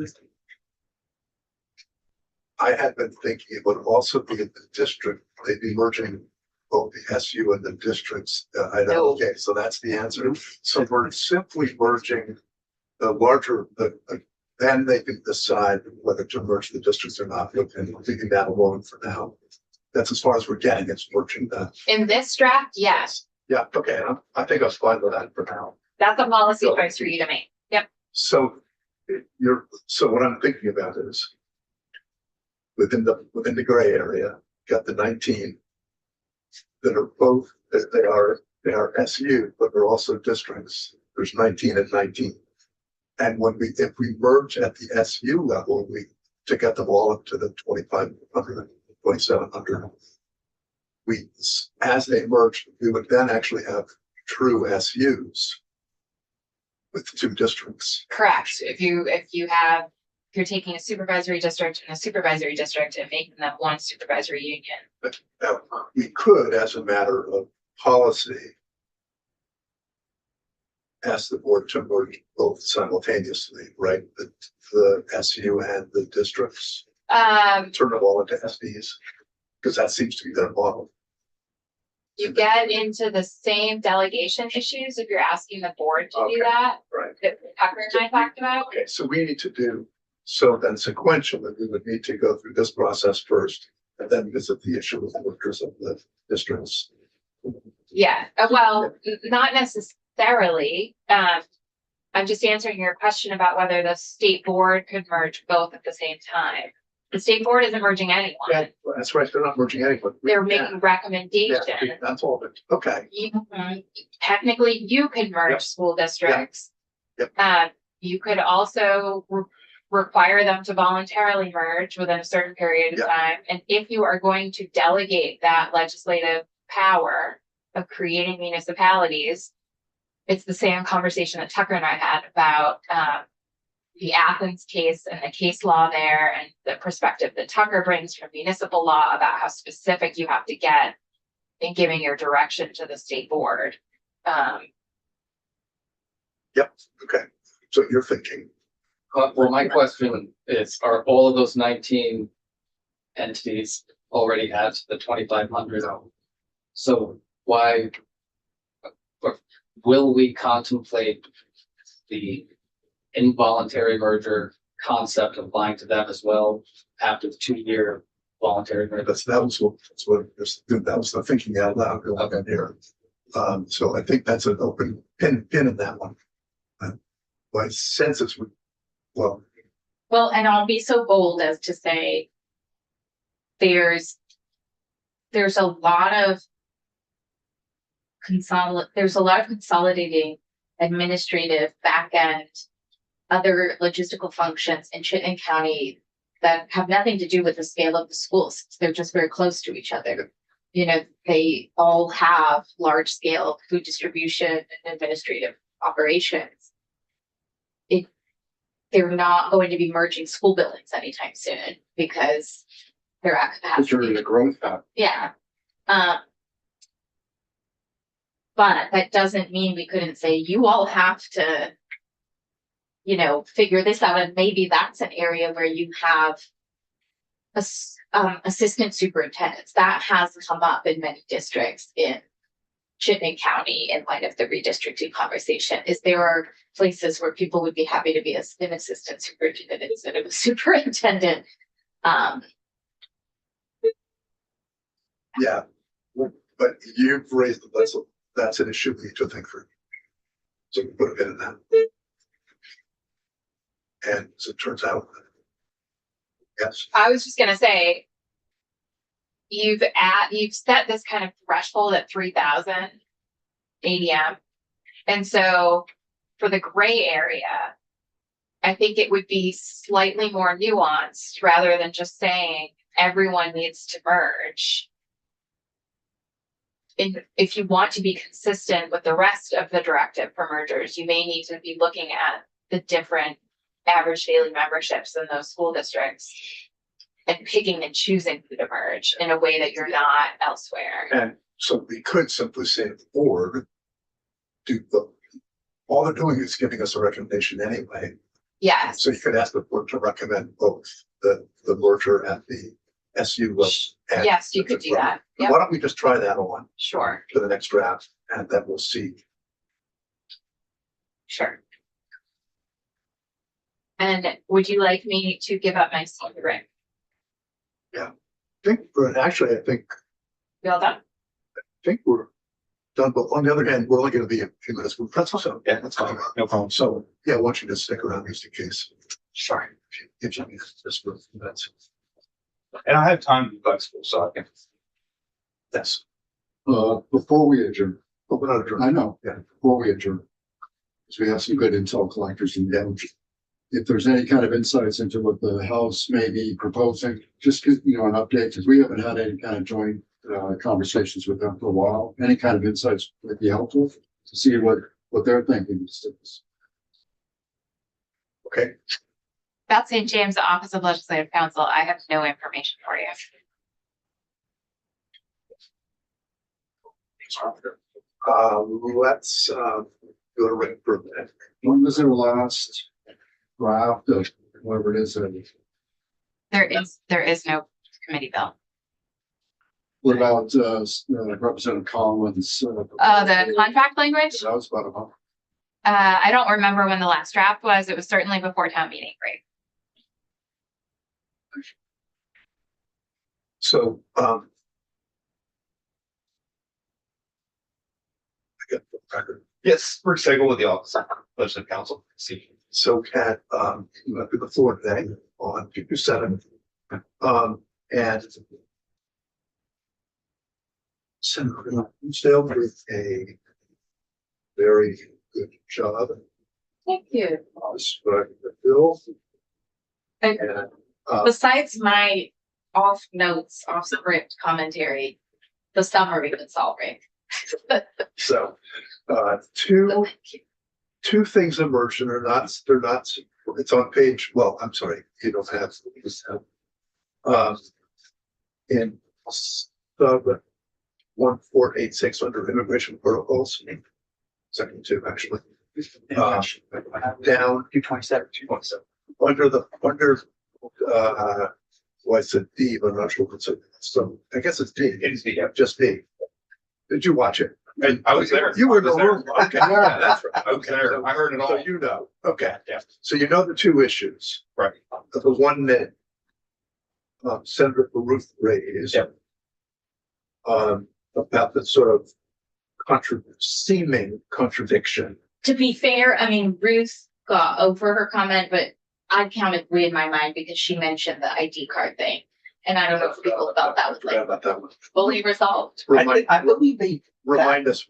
I had been thinking it would also be in the district, they'd be merging both the SU and the districts. I know, No. okay, so that's the answer. So we're simply merging the larger, then they can decide whether to merge the districts or not. And leaving that alone for now. That's as far as we're getting, it's merging that. In this draft, yes, Yeah, okay, I think I was fine with that for now. that's a policy choice for you to make. Yep. So so what I'm thinking about is within the gray area, got the 19 that are both, they are SU, but they're also districts. There's 19 and 19. And if we merge at the SU level, to get them all up to the 2,500, 2,700. As they merge, we would then actually have true SUs with the two districts. Correct. If you're taking a supervisory district and a supervisory district and making them one supervisory union. Now, we could, as a matter of policy, ask the board to merge both simultaneously, right? The SU and the districts, turn them all into SDs, because that seems to be their model. You get into the same delegation issues if you're asking the board to do Okay. that, Right. that Tucker and I talked about. Okay, so we need to do, so then sequentially, we would need to go through this process first, and then visit the issue with the workers of the districts. Yeah, not necessarily. I'm just answering your question about whether the state board could merge both at the same time. The state board isn't merging anyone. Yeah, that's right, they're not merging anyone. They're Yeah, making recommendations. yeah, that's all of it, okay. Technically, you can merge Yep. school districts. Yep. You could also require them to voluntarily merge within a certain period of Yep. time. And if you are going to delegate that legislative power of creating municipalities, it's the same conversation that Tucker and I had about the Athens case and the case law there, and the perspective that Tucker brings from municipal law about how specific you have to get in giving your direction to the state board. Yep, okay, so you're thinking, Well, my question is, are all of those 19 entities already at the 2,500? So why, or will we contemplate the involuntary merger concept applying to them as well after the 2-year voluntary merger? that was the thinking out loud going on here. So I think that's an open pin in that one. My sense is, well, Well, and I'll be so bold as to say there's a lot of consolidating administrative back end, other logistical functions in Chittenden County that have nothing to do with the scale of the schools. They're just very close to each other. You know, they all have large scale food distribution and administrative operations. They're not going to be merging school buildings anytime soon because they're at Because you're in capacity. a growth path. Yeah. But that doesn't mean we couldn't say, you all have to, you know, figure this out, and maybe that's an area where you have assistant superintendents. That has come up in many districts in Chittenden County in light of the redistricting conversation. Is there are places where people would be happy to be an assistant superintendent instead of a superintendent. Yeah, but you've raised, that's an issue we need to think through. So we put a bit in that. And as it turns out, yes, I was just gonna say, you've set this kind of threshold at 3,000 ADM. And so for the gray area, I think it would be slightly more nuanced rather than just saying everyone needs to merge. If you want to be consistent with the rest of the directive for mergers, you may need to be looking at the different average daily memberships in those school districts and picking and choosing who to merge in a way that you're not elsewhere. and so we could simply say to the board, all they're doing is giving us a recommendation anyway. Yes, So you could ask the board to recommend both the merger at the SU level. and yes, you could do that. Yep, Why don't we just try that on sure, for the next draft, and then we'll see. sure. And would you like me to give up my seat, Rick? Actually, I think You all done? we're done, but on the other hand, we're only gonna be a few minutes with pretzel, so yeah, that's fine. No problem. So, yeah, I want you to stick around just in case. Sure. If you need this for a few minutes. And I have time to be flexible, so I can. Yes, Before we adjourn, but we're not adjourned. I know, Yeah. before we adjourn. Because we have some good intel collectors in the if there's any kind of insights into what the House may be proposing, just, an update, because we haven't had any kind of joint conversations with them for a while. Any kind of insights would be helpful to see what they're thinking. Okay, About St. James Office of Legislative Counsel, I have no information for you. let's, go to Rick for a minute. When was their last draft of whatever it is? There is no committee bill. What about Representative Collins? The contract language, That was about a month. I don't remember when the last draft was. It was certainly before town meeting, right? So, I get the record. Yes, Rick Sagel with the Office of Legislative Counsel. See. So at, you went through the floor today on 227. And Senator Hinsdale did a very good job. Thank you. Describing the bill. And And, besides my off notes, off script commentary, the summary was all right. so, two things emerged and they're not, it's on page, well, I'm sorry, you don't have. In sub 1486 under immigration protocols, second two, actually. Down 227. under, well, I said D, but I'm not sure what's it. So I guess it's D. It is D, yeah. Just D. Did you watch it? I was there. You were in I the was there. room. Okay, yeah, that's right. I was there. I heard it So all. you know, okay. Yeah. So you know the two issues. Right. The one that Senator Ruth raised. Yep. About the sort of seeming contradiction. To be fair, I mean, Ruth got over her comment, but I counted 3 in my mind because she mentioned the ID card thing. And I don't know if people felt that was Forgot like about that one. fully resolved. I believe they, Remind us.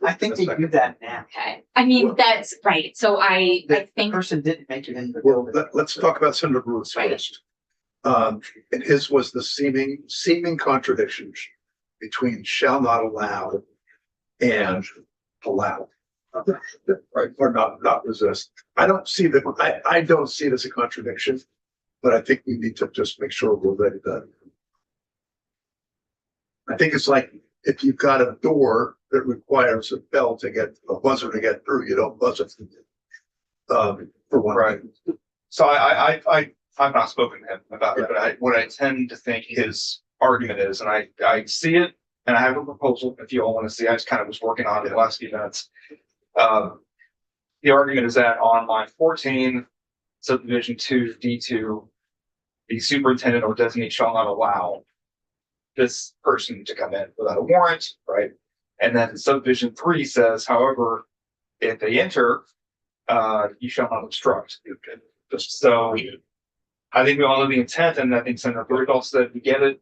I think they do that now. Okay, I mean, that's right. So I The think, person didn't make it in the Well, bill. let's talk about Senator Bruce Right. first. And his was the seeming contradiction between shall not allow and allow. Right, or not resist. I don't see that, I don't see it as a contradiction, but I think we need to just make sure we're ready to. I think it's like if you've got a door that requires a bell to get, a buzzer to get through, you don't buzz it. For one. Right. So I've not spoken to him about it, but what I tend to think his argument is, and I see it, and I have a proposal if you all want to see, I just kind of was working on it the last few minutes. The argument is that on line 14, subdivision 2, D2, the superintendent or designee shall not allow this person to come in without a warrant, right? And then subdivision 3 says, however, if they enter, you shall not obstruct. So I think we all know the intent, and I think Senator Bergdahl said we get it.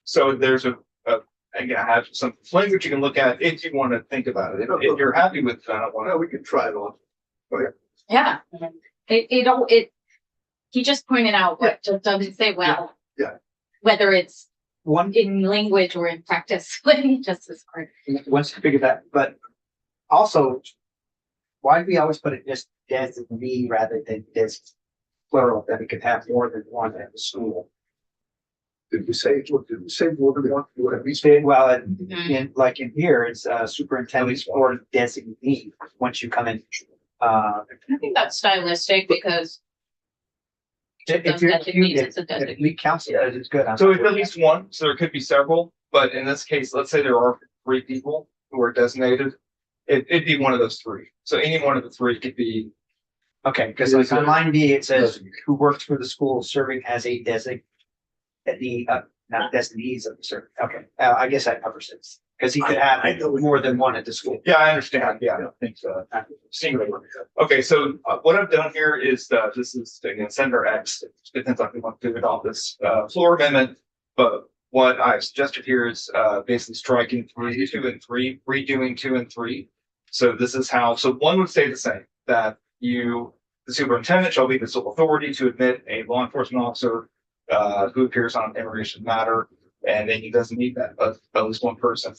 So there's again, I have some language you can look at if you want to think about it. If you're happy with that, I want Well, we can try it on. Yeah. He just pointed out what just doesn't say well. Yeah. Whether it's One, in language or in practice, just as hard. once you figure that, but also, why do we always put it just designee rather than just plural, that we could have more than one at the school? Did we say more than one? What We say, well, Mhm. in, like in here, it's superintendent or designee, once you come in. I think that's stylistic because If you're, designees, it's a if designee. lead counsel, that is good. So it's at least one, so there could be several, but in this case, let's say there are 3 people who are designated. It'd be one of those 3. So any one of the 3 could be, Okay, because like on line B, it says who works for the school serving as a not designees of the service. Okay, I guess that covers it. Because he could have more than one at the school. yeah, I understand. Yeah, I think so. Singular. Okay, so what I've done here is, this is again, Senator X. It depends on who wants to adopt this, floor amendment. But what I suggested here is, basically striking 3, 2, and 3, redoing 2 and 3. So this is how, so 1 would stay the same, that the superintendent shall be the sole authority to admit a law enforcement officer, who appears on an immigration matter, and then he doesn't need that, but at least one person.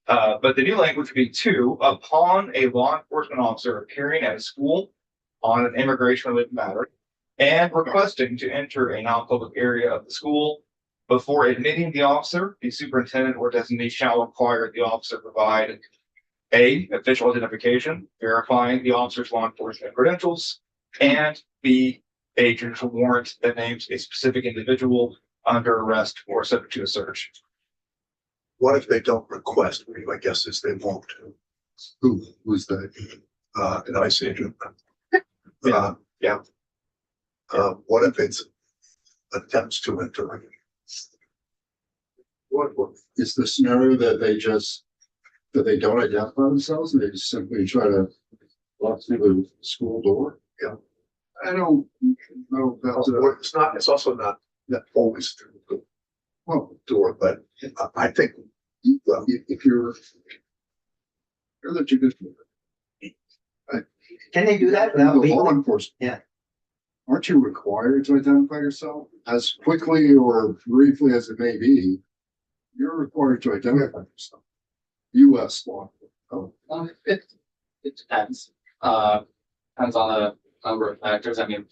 But the new language would be 2, upon a law enforcement officer appearing at a school on an immigration related matter and requesting to enter a non-public area of the school. Before admitting the officer, the superintendent or designee shall require the officer provide A, official identification, verifying the officer's law enforcement credentials, and B, a judicial warrant that names a specific individual under arrest or subject to a search. What if they don't request? My guess is they won't. Who's that? An ICE agent. Yeah. What if it's attempts to enter? What is the scenario that they don't identify themselves and they just simply try to walk through the school door? Yeah. I don't know about Or it's not, it's also not always through the door, but I think, well, if you're the judicial. Can they do that And without the law being? enforcement. Yeah. Aren't you required to identify yourself as quickly or briefly as it may be? You're required to identify yourself. US law. Oh, It depends. Depends on the number of factors. I mean,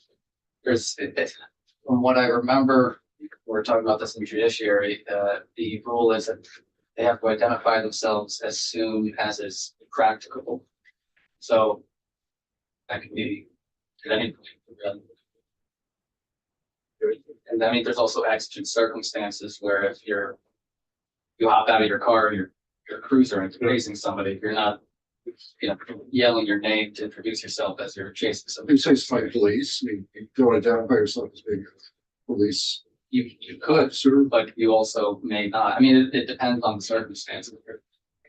from what I remember, we were talking about this in judiciary, the rule is that they have to identify themselves as soon as is practicable. So that can be at any point. And I mean, there's also exigent circumstances where if you hop out of your car, your cruiser and facing somebody, you're not, yelling your name to introduce yourself as you're chasing somebody. you say it's like police, you don't identify yourself as being a police You could, officer. but you also may not. I mean, it depends on the circumstances.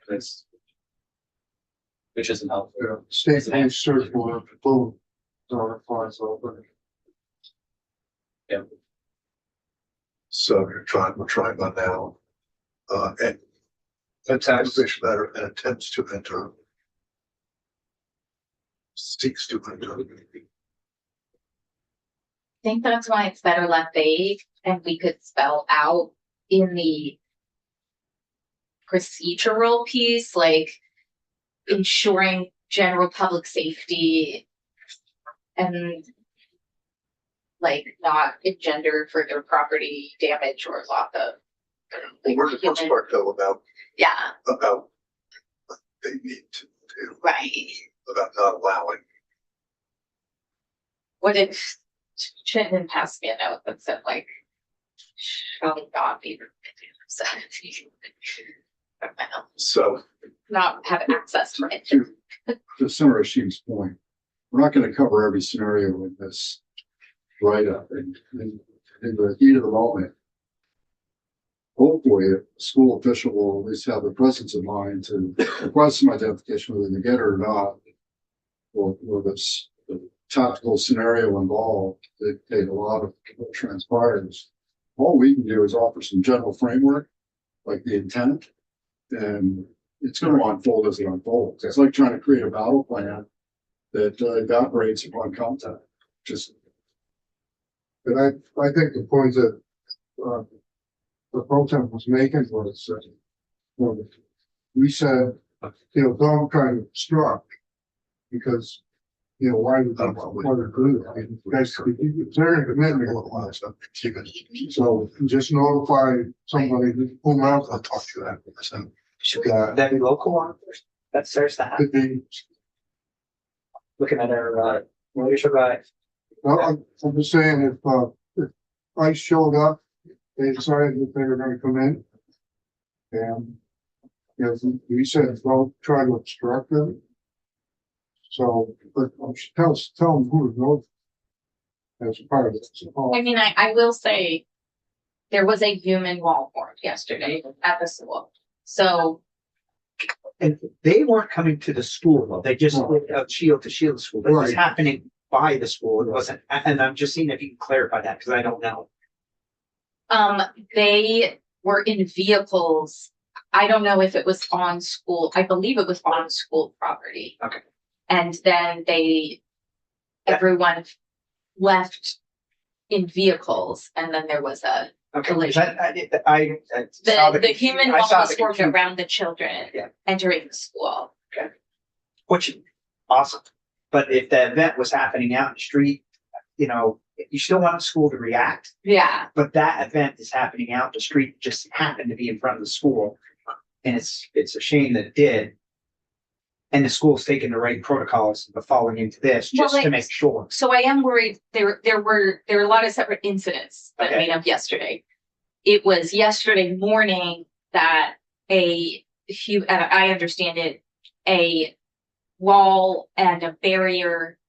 It's, which isn't helpful. Yeah, state police search warrant, both are applies over. So we're trying on now. And Attempts. fish matter and attempts to enter. Seeks to enter. I think that's why it's better left vague and we could spell out in the procedural piece, like ensuring general public safety and like not engender further property damage or loss of. Where's the first part though about Yeah, about what they need to do, right. about not allowing. What if Chittenden passed me a note that said like, shall not be permitted, So not have access to it. To Senator Sheehan's point, we're not gonna cover every scenario in this write-up and in the heat of the moment. Hopefully, a school official will at least have the presence of mind to request some identification, whether they get it or not. Or this tactical scenario involved, that take a lot of what transpires. All we can do is offer some general framework, like the intent, and it's gonna unfold as it unfolds. It's like trying to create a battle plan that evaporates upon contact, just. But I think the point that, the pro temp was making was, we said, don't try to obstruct. Because, why would they want to do that? I mean, guys, it's their commitment. So just notify somebody, whomever. I'll talk to you after this. Should that be local law enforcement? That serves that. Could be, Looking at our, leadership, I'm just saying if ICE showed up, they decided that they were gonna come in. And, we said, don't try to obstruct them. So, but tell them who to know. As a part of it. I mean, I will say, there was a human wall formed yesterday at the school. So and they weren't coming to the school, though. They just went shield to shield school. It was Right. happening by the school. It wasn't, and I'm just seeing if you can clarify that, because I don't know. they were in vehicles. I don't know if it was on school, I believe it was on school property. Okay. And then everyone left in vehicles and then there was a, Okay, Collision. I saw the human I wall saw was the formed confusion, around the children Yeah. entering the school. which awesome. But if the event was happening out in the street, you still want the school to react. Yeah, But that event is happening out the street, just happened to be in front of the school. And it's a shame that it did. And the school's taking the right protocols of following into this, just Well, to make sure. so I am worried, there were a lot of separate incidents that Okay. made up yesterday. It was yesterday morning that I understand it, a wall and a barrier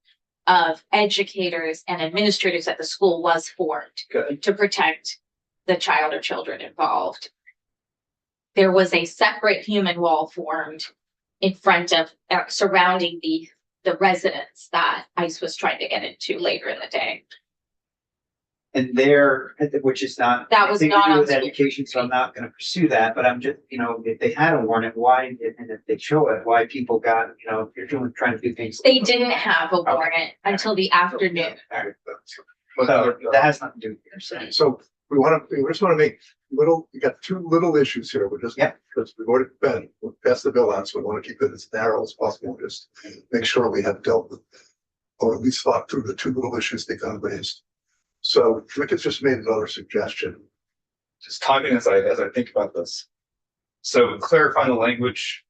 of educators and administrators at the school was formed Good. to protect the child or children involved. There was a separate human wall formed in front of, surrounding the residence that ICE was trying to get into later in the day. And there, which is not. That was anything to not do on with school education, so I'm not gonna pursue that, but I'm just, if they had a warrant, why, and if they show it, why people got, if you're trying to do things. They didn't have a warrant until the afternoon. So that has nothing to do with what you're saying. So we just want to make we got two little issues here. We're just, Yeah. because we've already passed the bill on, so we want to keep it as narrow as possible. Just make sure we have dealt with, or at least thought through the two little issues they got raised. So Rick has just made another suggestion. Just timing as I think about this. So clarifying the language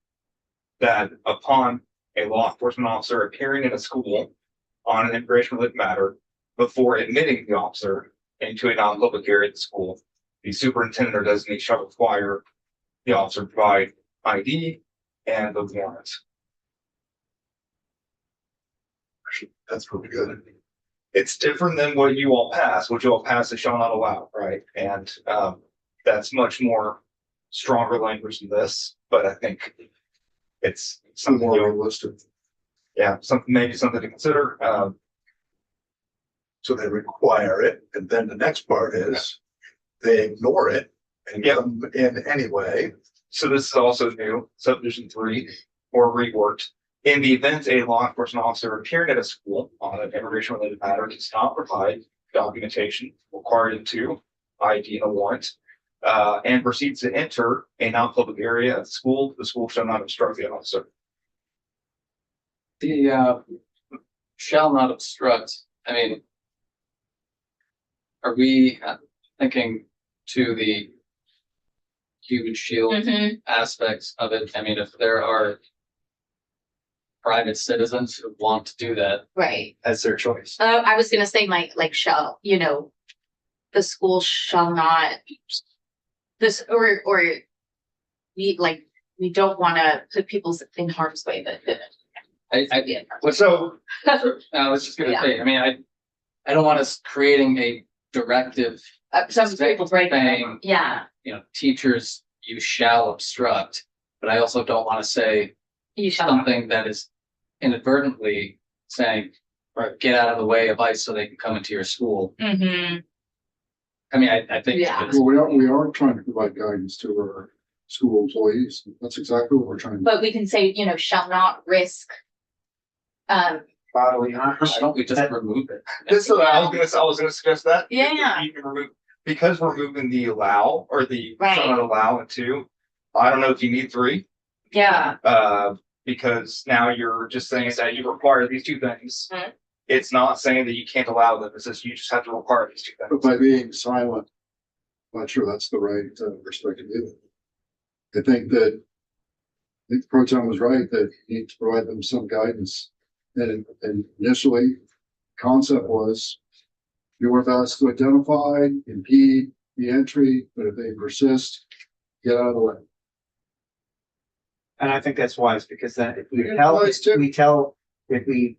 that upon a law enforcement officer appearing in a school on an immigration related matter, before admitting the officer into a non-public area at the school, the superintendent or designee shall require the officer provide ID and the warrant. That's pretty good. It's different than what you all pass. What you all pass is shall not allow, right? And that's much more stronger language than this, but I think it's something More you, realistic. yeah, maybe something to consider. So they require it, and then the next part is they ignore it and Yep. come in anyway. So this is also new, subdivision 3, or reworked. In the event a law enforcement officer appearing at a school on an immigration related matter does not provide documentation required into ID and a warrant, and proceeds to enter a non-public area at the school shall not obstruct the officer. The shall not obstruct, I mean, are we thinking to the human shield Mhm. aspects of it. I mean, if there are private citizens who want to do that, Right. That's their choice. I was gonna say, Mike, like, shall, the school shall not. This, or we don't wanna put people in harm's way, but. So, I was just gonna Yeah. say, I mean, I don't want us creating a directive, Some people break, saying, yeah, teachers, you shall obstruct. But I also don't want to say you shall not. something that is inadvertently saying, right, get out of the way of ICE so they can come into your school. Mm-hmm. I mean, I think. Yeah. it's- Well, we are trying to provide guidance to our school employees. That's exactly what we're trying to do. But we can say, shall not risk. Bodily harm. Why don't we just remove it? this, I was gonna suggest that. Yeah. You can remove, because we're moving the allow, or the Right. shall not allow in two. I don't know if you need three, Yeah, because now you're just saying that you require these two things. Mhm. It's not saying that you can't allow them, it says you just have to require these two But things. by being silent, I'm not sure that's the right perspective either. I think that Pro Tem was right, that you need to provide them some guidance. And initially, concept was do our best to identify, impede the entry, but if they persist, get out of the way. And I think that's wise, because then if we Yeah, tell, wise too. if we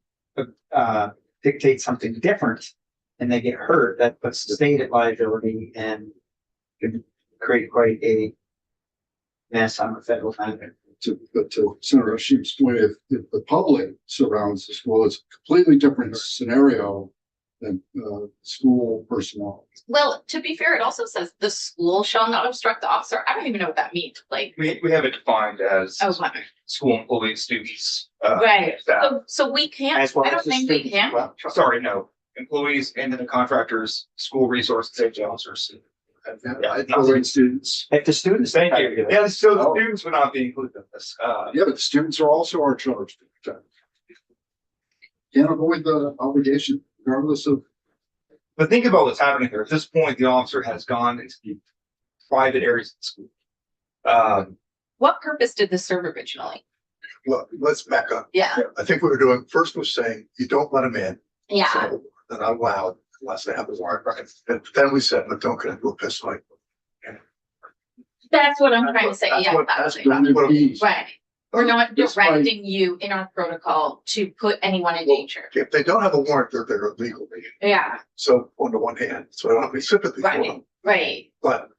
dictate something different and they get hurt, that puts the state at liability and can create quite a mess on the federal matter. But to Senator Sheep's point, if the public surrounds the school, it's a completely different scenario than school personnel. well, to be fair, it also says the school shall not obstruct the officer. I don't even know what that means, like, We have it defined as oh, what? school employees, students, Right, staff. so we can't, As well I as don't the think we students as can. well. Sorry, no, employees, independent contractors, school resource and safety officers. Students. If the students. Thank you. Yeah, so the Oh. students would not be included in this. Yeah, but the students are also our charge to protect. Can't avoid the obligation regardless of. But think about what's happening here. At this point, the officer has gone into the private areas of the school. What purpose did this serve originally? Well, let's back up. Yeah, I think what we're doing first was saying you don't let them in. yeah, So they're not allowed unless they have a warrant, right? And then we said, but don't get into a fist fight. that's what I'm trying to say, That's yeah. what- that's that's what- Don't impede. Right, we're not This might- directing you in our protocol to put anyone in danger. If they don't have a warrant, they're illegal. Yeah, So on the one hand, so I don't have any sympathy for right, them, right. but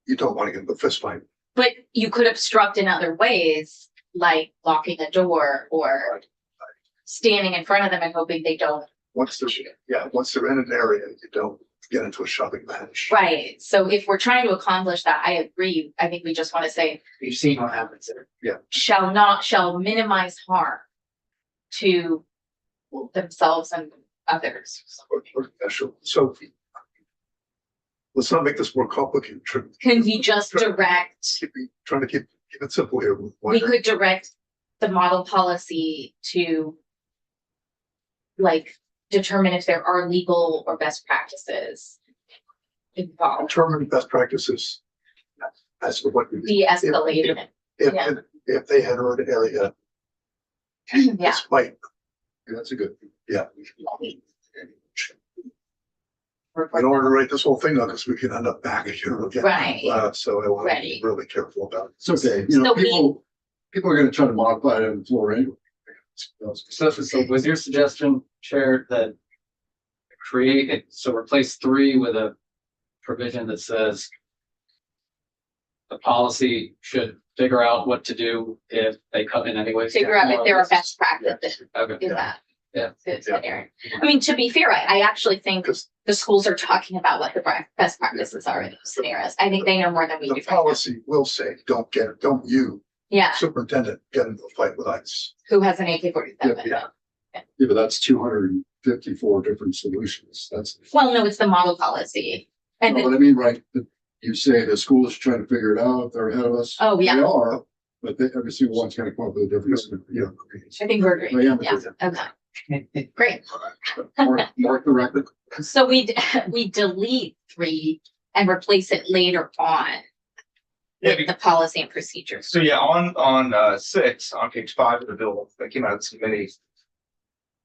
you don't want to get into a fist fight. But you could obstruct in other ways, like locking a door or standing in front of them and hoping they don't. Once they're in an area, you don't get into a shoving match. Right, so if we're trying to accomplish that, I agree. I think we just want to say You've seen what happens there. shall minimize harm to themselves and others. So let's not make this more complicated. Can we just direct, Trying to keep it simple here. we could direct the model policy to like determine if there are legal or best practices involved, Determine best practices as to what we. de-escalate. If they had an area. Yeah, Despite, That's a good. yeah. I don't want to write this whole thing on because we can end up back here again. Right. So I want to be Right. really careful about it. It's okay, So we- people are gonna try to modify it on the floor anyway. So was your suggestion, Chair, that create it, so replace 3 with a provision that says the policy should figure out what to do if they come in anyways? figure out if there are best practices Okay. in that. Yeah. Scenario. I mean, to be fair, I actually think the schools are talking about what the best practices are in those scenarios. I think they know more than we do. The right now. policy will say, don't you, Yeah, superintendent, get into a fight with ICE. who has an AK-47? Yeah. Yeah, but that's 254 different solutions. That's, Well, no, it's the model policy. And no, then, but I mean, right, you say the school is trying to figure it out, they're ahead of us. oh, They yeah, are, but every single one's gonna come up with a different, I think we're I agreeing. am Yeah, agreeing. okay, great. mark the record. So we delete 3 and replace it later on. Yeah, with the policy and procedures. So yeah, on 6, on page 5 of the bill that came out of this committee,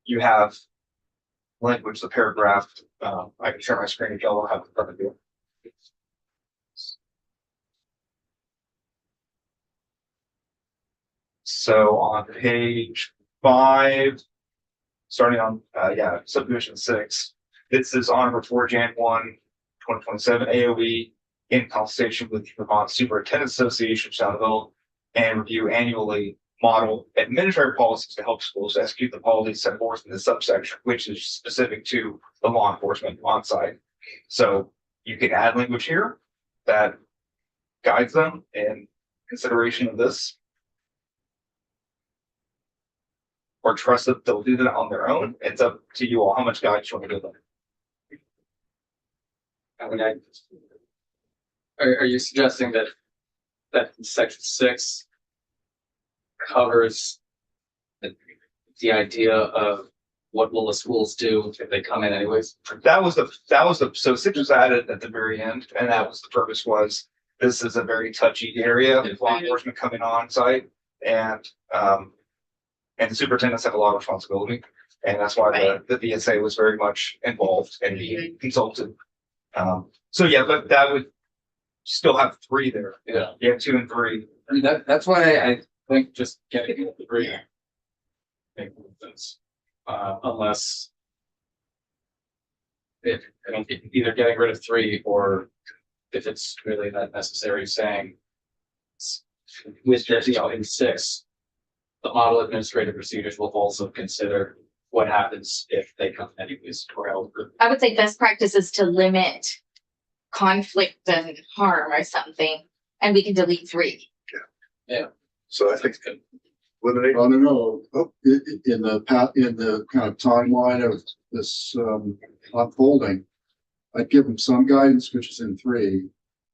you have language, the paragraph, I can share my screen if y'all have it in front of you. So on page 5, starting on, subdivision 6, this is on or before Jan 1, 2027 AOE in consultation with the Vermont Superintendent Association, shall develop and review annually model administrative policies to help schools execute the policies set forth in the subsection, which is specific to the law enforcement on site. So you can add language here that guides them in consideration of this. Or trust that they'll do that on their own. It's up to you all how much guidance you want to give them. I mean, are you suggesting that section 6 covers the idea of what will the schools do if they come in anyways? That was the so 6 was added at the very end, and that was the purpose was this is a very touchy area with law enforcement coming on site, and the superintendents have a lot of responsibility, and that's why the VSA was very much involved and being consulted. So yeah, but that would still have 3 there. Yeah. You have 2 and 3. I mean, that's why I think just getting the 3 makes sense. Unless if I mean either getting rid of 3 or if it's really not necessary, saying with this, in 6, the model administrative procedures will also consider what happens if they come anyways or else. I would say best practice is to limit conflict and harm or something, and we can delete 3. So I think eliminate. I don't know, in the kind of timeline of this, unfolding, I'd give them some guidance, which is in 3, and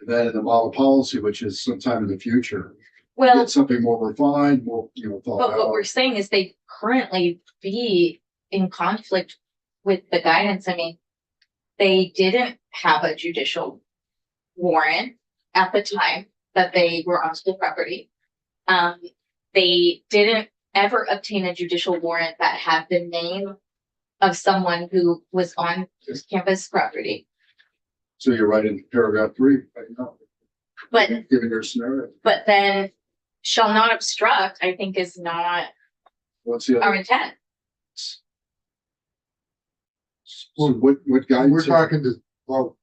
then in the model policy, which is sometime in the future. Well, Get something more refined, more, thought but what out. we're saying is they currently be in conflict with the guidance. I mean, they didn't have a judicial warrant at the time that they were on school property. They didn't ever obtain a judicial warrant that had the name of someone who was on campus property. So you're right in paragraph 3, right now, But, given your scenario. but then shall not obstruct, I think is not What's the our other? intent. What guidance? We're talking to, well,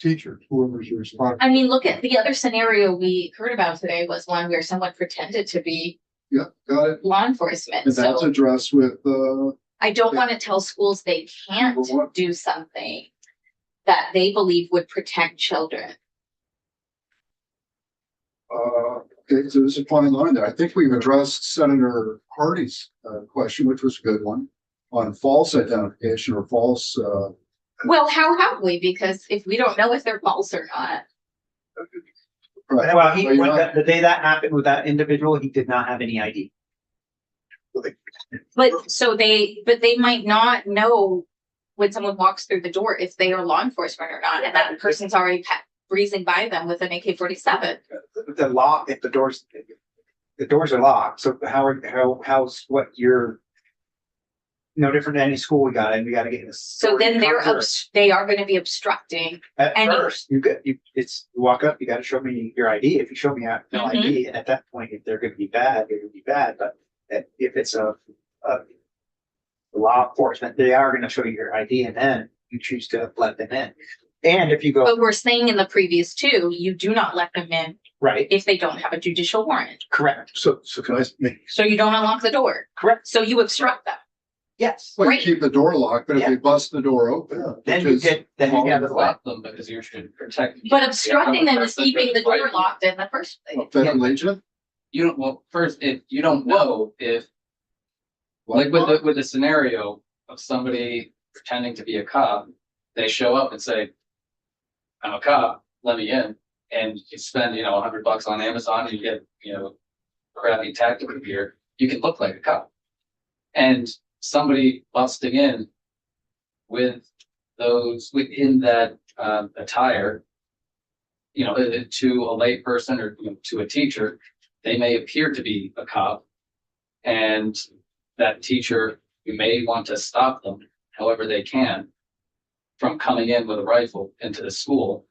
teachers, whoever's responsible. I mean, look at the other scenario we heard about today was one where someone pretended to be Yeah, got it. law enforcement. And that's So addressed with, I don't want to tell schools they can't Number one. do something that they believe would protect children. okay, so there's a fine line there. I think we've addressed Senator Hardy's, question, which was a good one, on false identification or false, Well, how have we? Because if we don't know if they're false or not. right. Well, he, Well, you're when not- the day that happened with that individual, he did not have any ID. But they might not know when someone walks through the door if they are law enforcement or not, and that person's already breezing by them with an AK-47. The lock, if the doors are locked, so how's what you're no different than any school we got, and we gotta get this. So then they are going to be obstructing. At and- first, you walk up, you gotta show me your ID. If you show me no Mhm. ID, and at that point, if they're gonna be bad, they're gonna be bad, but if it's a law enforcement, they are gonna show you your ID, and then you choose to let them in. And if you go, But we're saying in the previous 2, you do not let them in right, if they don't have a judicial warrant. correct, So can I make, So you don't unlock the door. correct, So you obstruct them. yes. Well, you Right. keep the door locked, but if Yeah. they bust the door open. Then which you is- get, then you have to the lock them because you should protect. But obstructing them is keeping the door locked in the first A place. federal agent? You don't, well, first, if you don't know if, like with the scenario of somebody pretending to be a cop, they show up and say, I'm a cop, let me in, and you spend, $100 on Amazon, and you get, crappy tactical gear, you can look like a cop. And somebody busting in with those, within that, attire, you know, to a lay person or you know, to a teacher, they may appear to be a cop. And that teacher, you may want to stop them however they can from coming in with a rifle into the school.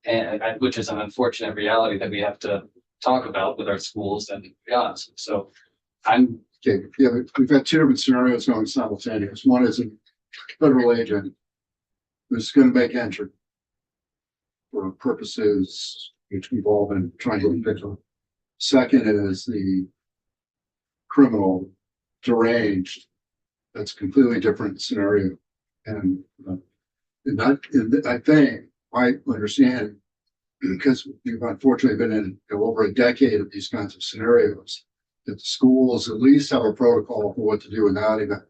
And which is an unfortunate reality that we have to talk about with our schools and beyond. So I'm, Okay, yeah, we've got two different scenarios going simultaneous. One is a federal agent who's gonna make entry for purposes which involve in trying to get victim. Second is the criminal deranged. That's a completely different scenario. And I think, I understand, because we've unfortunately been in over a decade of these kinds of scenarios, that the schools at least have a protocol for what to do in that event.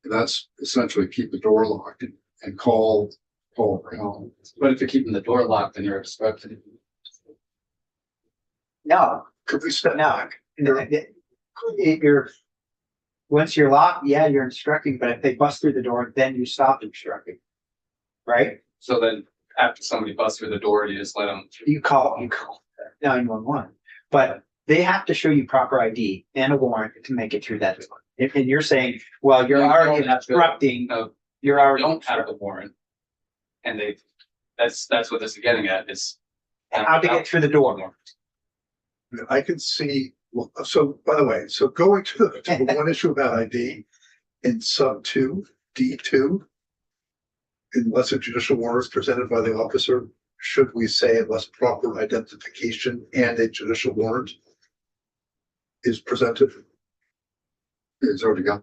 And that's essentially keep the door locked and call for help. but if you're keeping the door locked, then you're obstructing. No, Could we step no. back? You're, once you're locked, yeah, you're instructing, but if they bust through the door, then you stop instructing. Right? So then after somebody busts through the door, you just let them. You call 911, but they have to show you proper ID and a warrant to make it through that door. And you're saying, well, you're No, you already don't have to. obstructing, No, you're already. don't have the warrant. And that's what this is getting at is. How to get through the door. I can see, well, so by the way, so going to the one issue about ID in sub 2, D2, unless a judicial warrant is presented by the officer, should we say unless proper identification and a judicial warrant is presented? It's already got.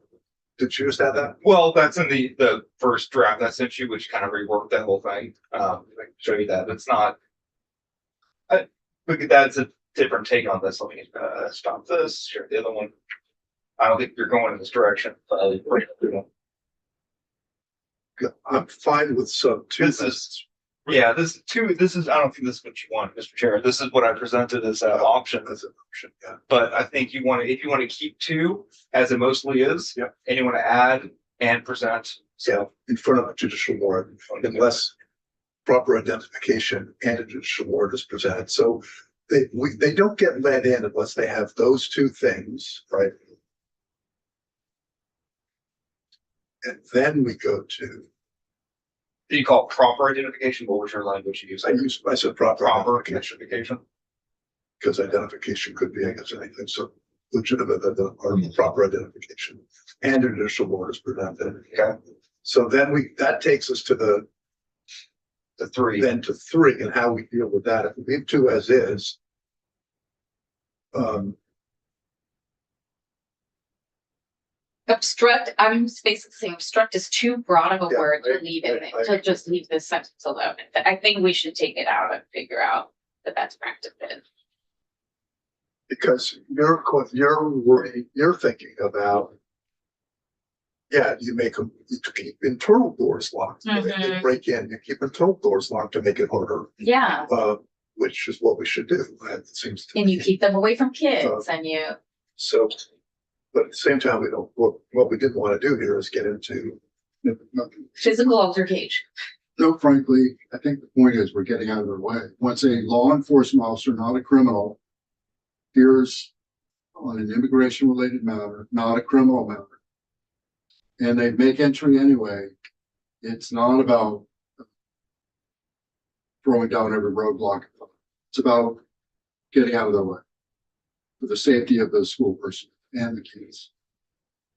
Did you just add that? Well, that's in the first draft I sent you, which kind of reworked that whole thing. I can show you that. It's not. That's a different take on this. Let me stop this, share the other one. I don't think you're going in this direction. I'm fine with sub 2. This is, yeah, this is, I don't think this is what you want, Mr. Chair. This is what I presented as an option. That's an option, yeah. But I think you want to, if you want to keep 2 as it mostly is. Yep. And you want to add and present. Yeah, in front of a judicial warrant, unless proper identification and a judicial warrant is presented. So they don't get let in unless they have those 2 things, right? And then we go to, Do you call it proper identification? What was your language you used? I said proper Proper identification, identification. because identification could be, I guess, anything, so legitimate or proper identification and a judicial warrant is presented. Okay. So then that takes us to the 3. then to 3 and how we deal with that. If we leave 2 as is. Obstruct, I'm basically saying obstruct is too broad of a Yeah, word to leave it, to just leave this sentence alone. I think we should take it out and figure out the best practices. Because you're thinking about, yeah, you make them, you keep internal doors locked. They Mhm. break in, you keep internal doors locked to make it harder, Yeah, which is what we should do. It seems to and you me. keep them away from kids and you, So, but at the same time, we don't, what we didn't want to do here is get into, physical altercation. No, frankly, I think the point is we're getting out of their way. Once a law enforcement officer, not a criminal, hears on an immigration related matter, not a criminal matter, and they make entry anyway, it's not about throwing down every roadblock. It's about getting out of their way for the safety of the school person and the kids.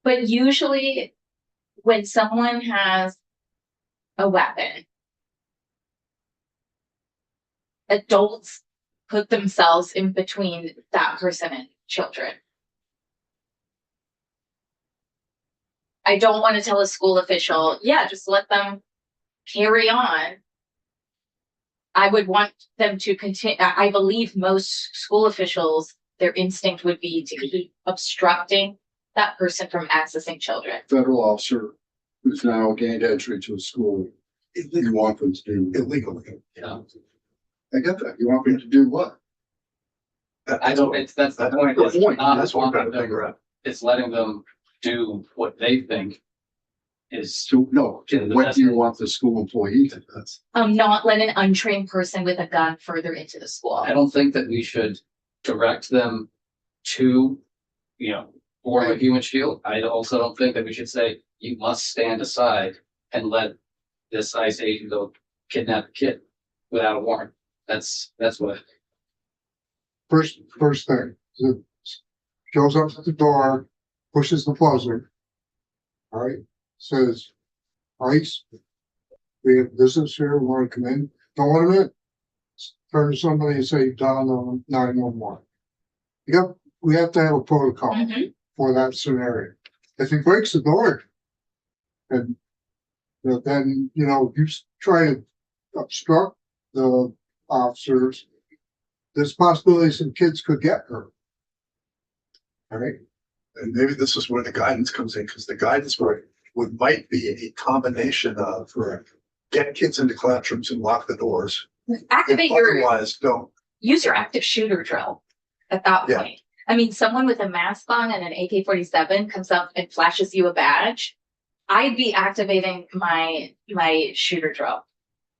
But usually when someone has a weapon, adults put themselves in between that person and children. I don't want to tell a school official, yeah, just let them carry on. I would want them to continue. I believe most school officials, their instinct would be to keep obstructing that person from accessing children. Federal officer who's now gained entry to a school, you want them to do illegally. Yeah. I get that. You want me to do what? I don't, that's the point. It's not That's what I'm trying to wanting figure them- out. It's letting them do what they think is, So, no, what do you want the school employee to do? Not let an untrained person with a gun further into the school. I don't think that we should direct them to, form a human shield. I also don't think that we should say, you must stand aside and let this ICE agent go kidnap a kid without a warrant. That's what. First thing, it shows up at the door, pushes the buzzer. All right, says, ICE, we have business here, we want to come in, don't let them in. Turn to somebody and say, dial on 911. Yep, we have to have a protocol Mhm. for that scenario. If he breaks the door, and then, you try to obstruct the officers, there's possibility some kids could get hurt. All right, And maybe this is where the guidance comes in, because the guidance might be a combination of, get kids into classrooms and lock the doors. Activate your, Otherwise, don't. use your active shooter drill at that Yeah. point. I mean, someone with a mask on and an AK-47 comes up and flashes you a badge. I'd be activating my shooter drill.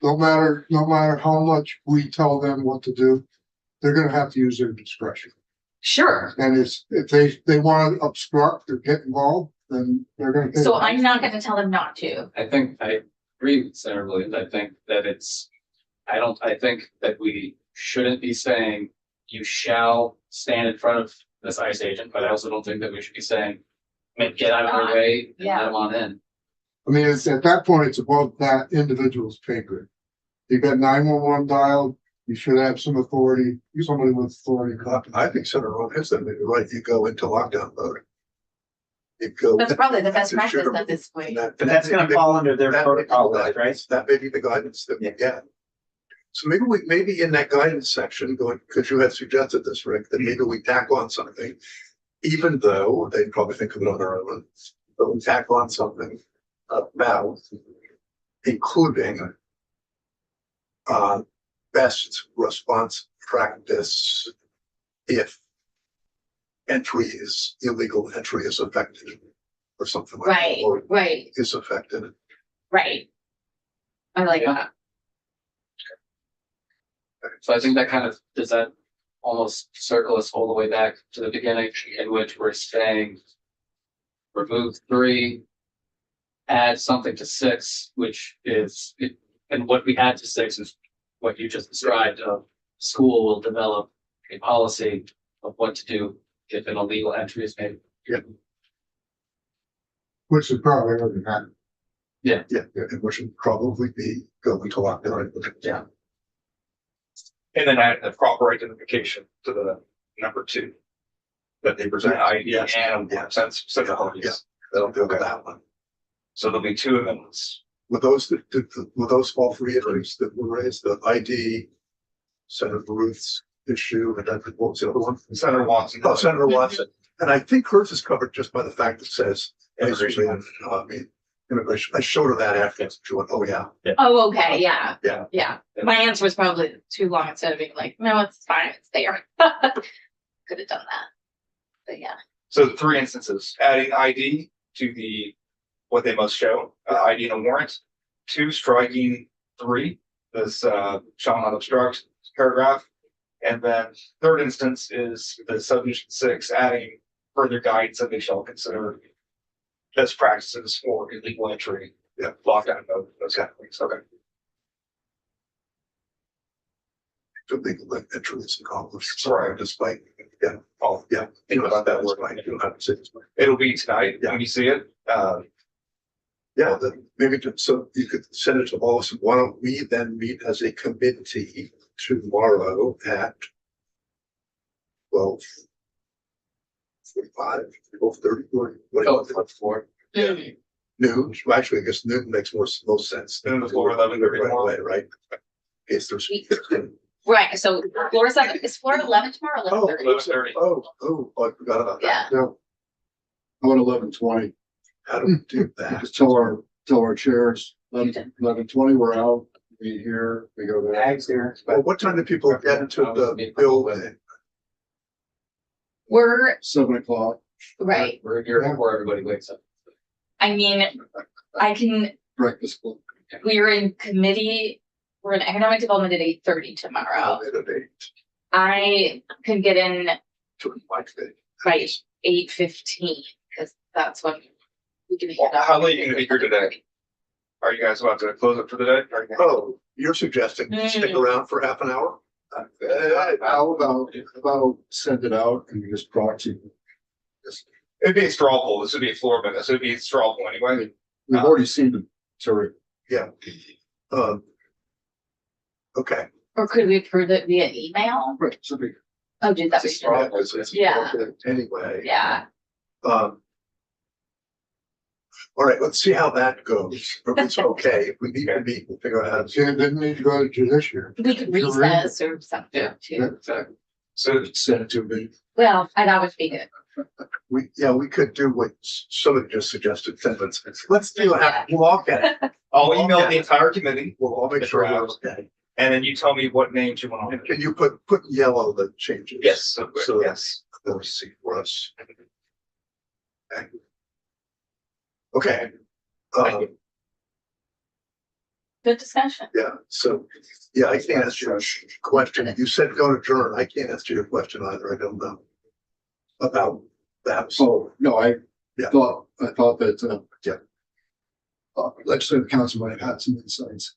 no matter how much we tell them what to do, they're gonna have to use their discretion. Sure. And if they want to obstruct or get involved, then they're gonna. pay So the I'm not gonna tell them not to. I think I agree with Senator Williams. I think that I think that we shouldn't be saying you shall stand in front of this ICE agent, but I also don't think that we should be saying, get out of their way and let them on in. I mean, it's at that point, it's above that individual's pay grade. You got 911 dialed, you should have some authority, somebody with authority. I think Senator Ron has that, maybe right, you go into lockdown mode. You go. That's probably the best to practice shooter- at this point. and But that's gonna fall under their that may be the protocol list, right? guidance- That may be the guidance that we get. So maybe in that guidance section, because you had suggested this, Rick, that maybe we tack on something, even though they probably think of it on their own, but we tack on something about including best response practice if illegal entry is affected or something like that. Right, Or right, is affected. right. I like Yeah. that. So I think that does that almost circle us all the way back to the beginning in which we're saying remove 3, add something to 6, which is, and what we add to 6 is what you just described of school will develop a policy of what to do if an illegal entry is made. Which is probably already happened. Yeah, and which would probably be going to lockdown. Yeah. And then add the proper identification to the number 2. That they present ID Yes. and Yes. sense Yeah. facilities. That'll do that one. So there'll be 2 amendments. With those, all 3 issues that were raised, the ID, Senator Ruth's issue, and then what was the other one? Senator Watson. Oh, Senator Watson. And I think hers is covered just by the fact that it says Immigration. immigration. I showed her that after. She went, oh, yeah. Oh, okay, yeah. Yeah. Yeah. My answer was probably too long instead of being like, no, it's fine, it's there. Could have done that. But yeah. So the 3 instances, adding ID to what they must show, ID and a warrant. 2, striking 3, this shall not obstruct paragraph. And then 3rd instance is the subdivision 6, adding further guidance that they shall consider best practices for illegal entry. Yeah. Lockdown mode, those kind of things. Okay. Illegal entry is accomplished. Right. Despite, yeah, oh, yeah. You know about that word, right? You don't have to say this. It'll be tonight Yeah. when you see it. Yeah, then maybe so you could send it to all of us. Why don't we then meet as a committee tomorrow at 12:45, 12:30, what do you want to for? Mm. Noon, well, actually, I guess noon makes most sense. Noon before 11:30 Right tomorrow. away, right? Yes, there's. Right, so floor 7, is floor 11 tomorrow, Oh, 11:30? 11:30. I forgot about that. Yeah, No, How about 11:20? How do we do that? Just tell our chairs, 11:20, we're out, we here, we go there. Bags there. Well, what time do people get into the building? we're, 7:00. right, We're here before everybody wakes up. I mean, I can, breakfast club. we're in committee, we're in economic development at 8:30 tomorrow. At 8, I can get in to like that. by 8:15, because that's when we can. How late are you gonna be here today? Are you guys about to close it for the day? Are you- Oh, you're suggesting stick around for half an hour? How about send it out and just proxy? It'd be a straw poll. This would be a floor minute. So it'd be a straw poll anyway. We've already seen it, sorry. Yeah. Okay. Or could we approve it via email? Right, so big. Oh, did that? It's a be- straw- Yeah. Anyway. Yeah, All right, let's see how that goes. If it's okay, if we need to meet, we'll figure out how to. See, it didn't need to go to judiciary. we could recess or something too. Exactly. So Send it to me. Well, that would be good. We could do what somebody just suggested, 10 minutes. Let's do it. We'll all get it. I'll email the entire committee We'll all make sure we're okay. and then you tell me what names you want And on. can you put in yellow the changes? Yes, So yes. they'll see for us. Okay. Thank you. Good discussion. Yeah, so, yeah, I can't answer your question. You said go to adjourn. I can't answer your question either. I don't know. About that. Oh, no, I Yeah. thought that, Yeah. legislative council might have had some insights.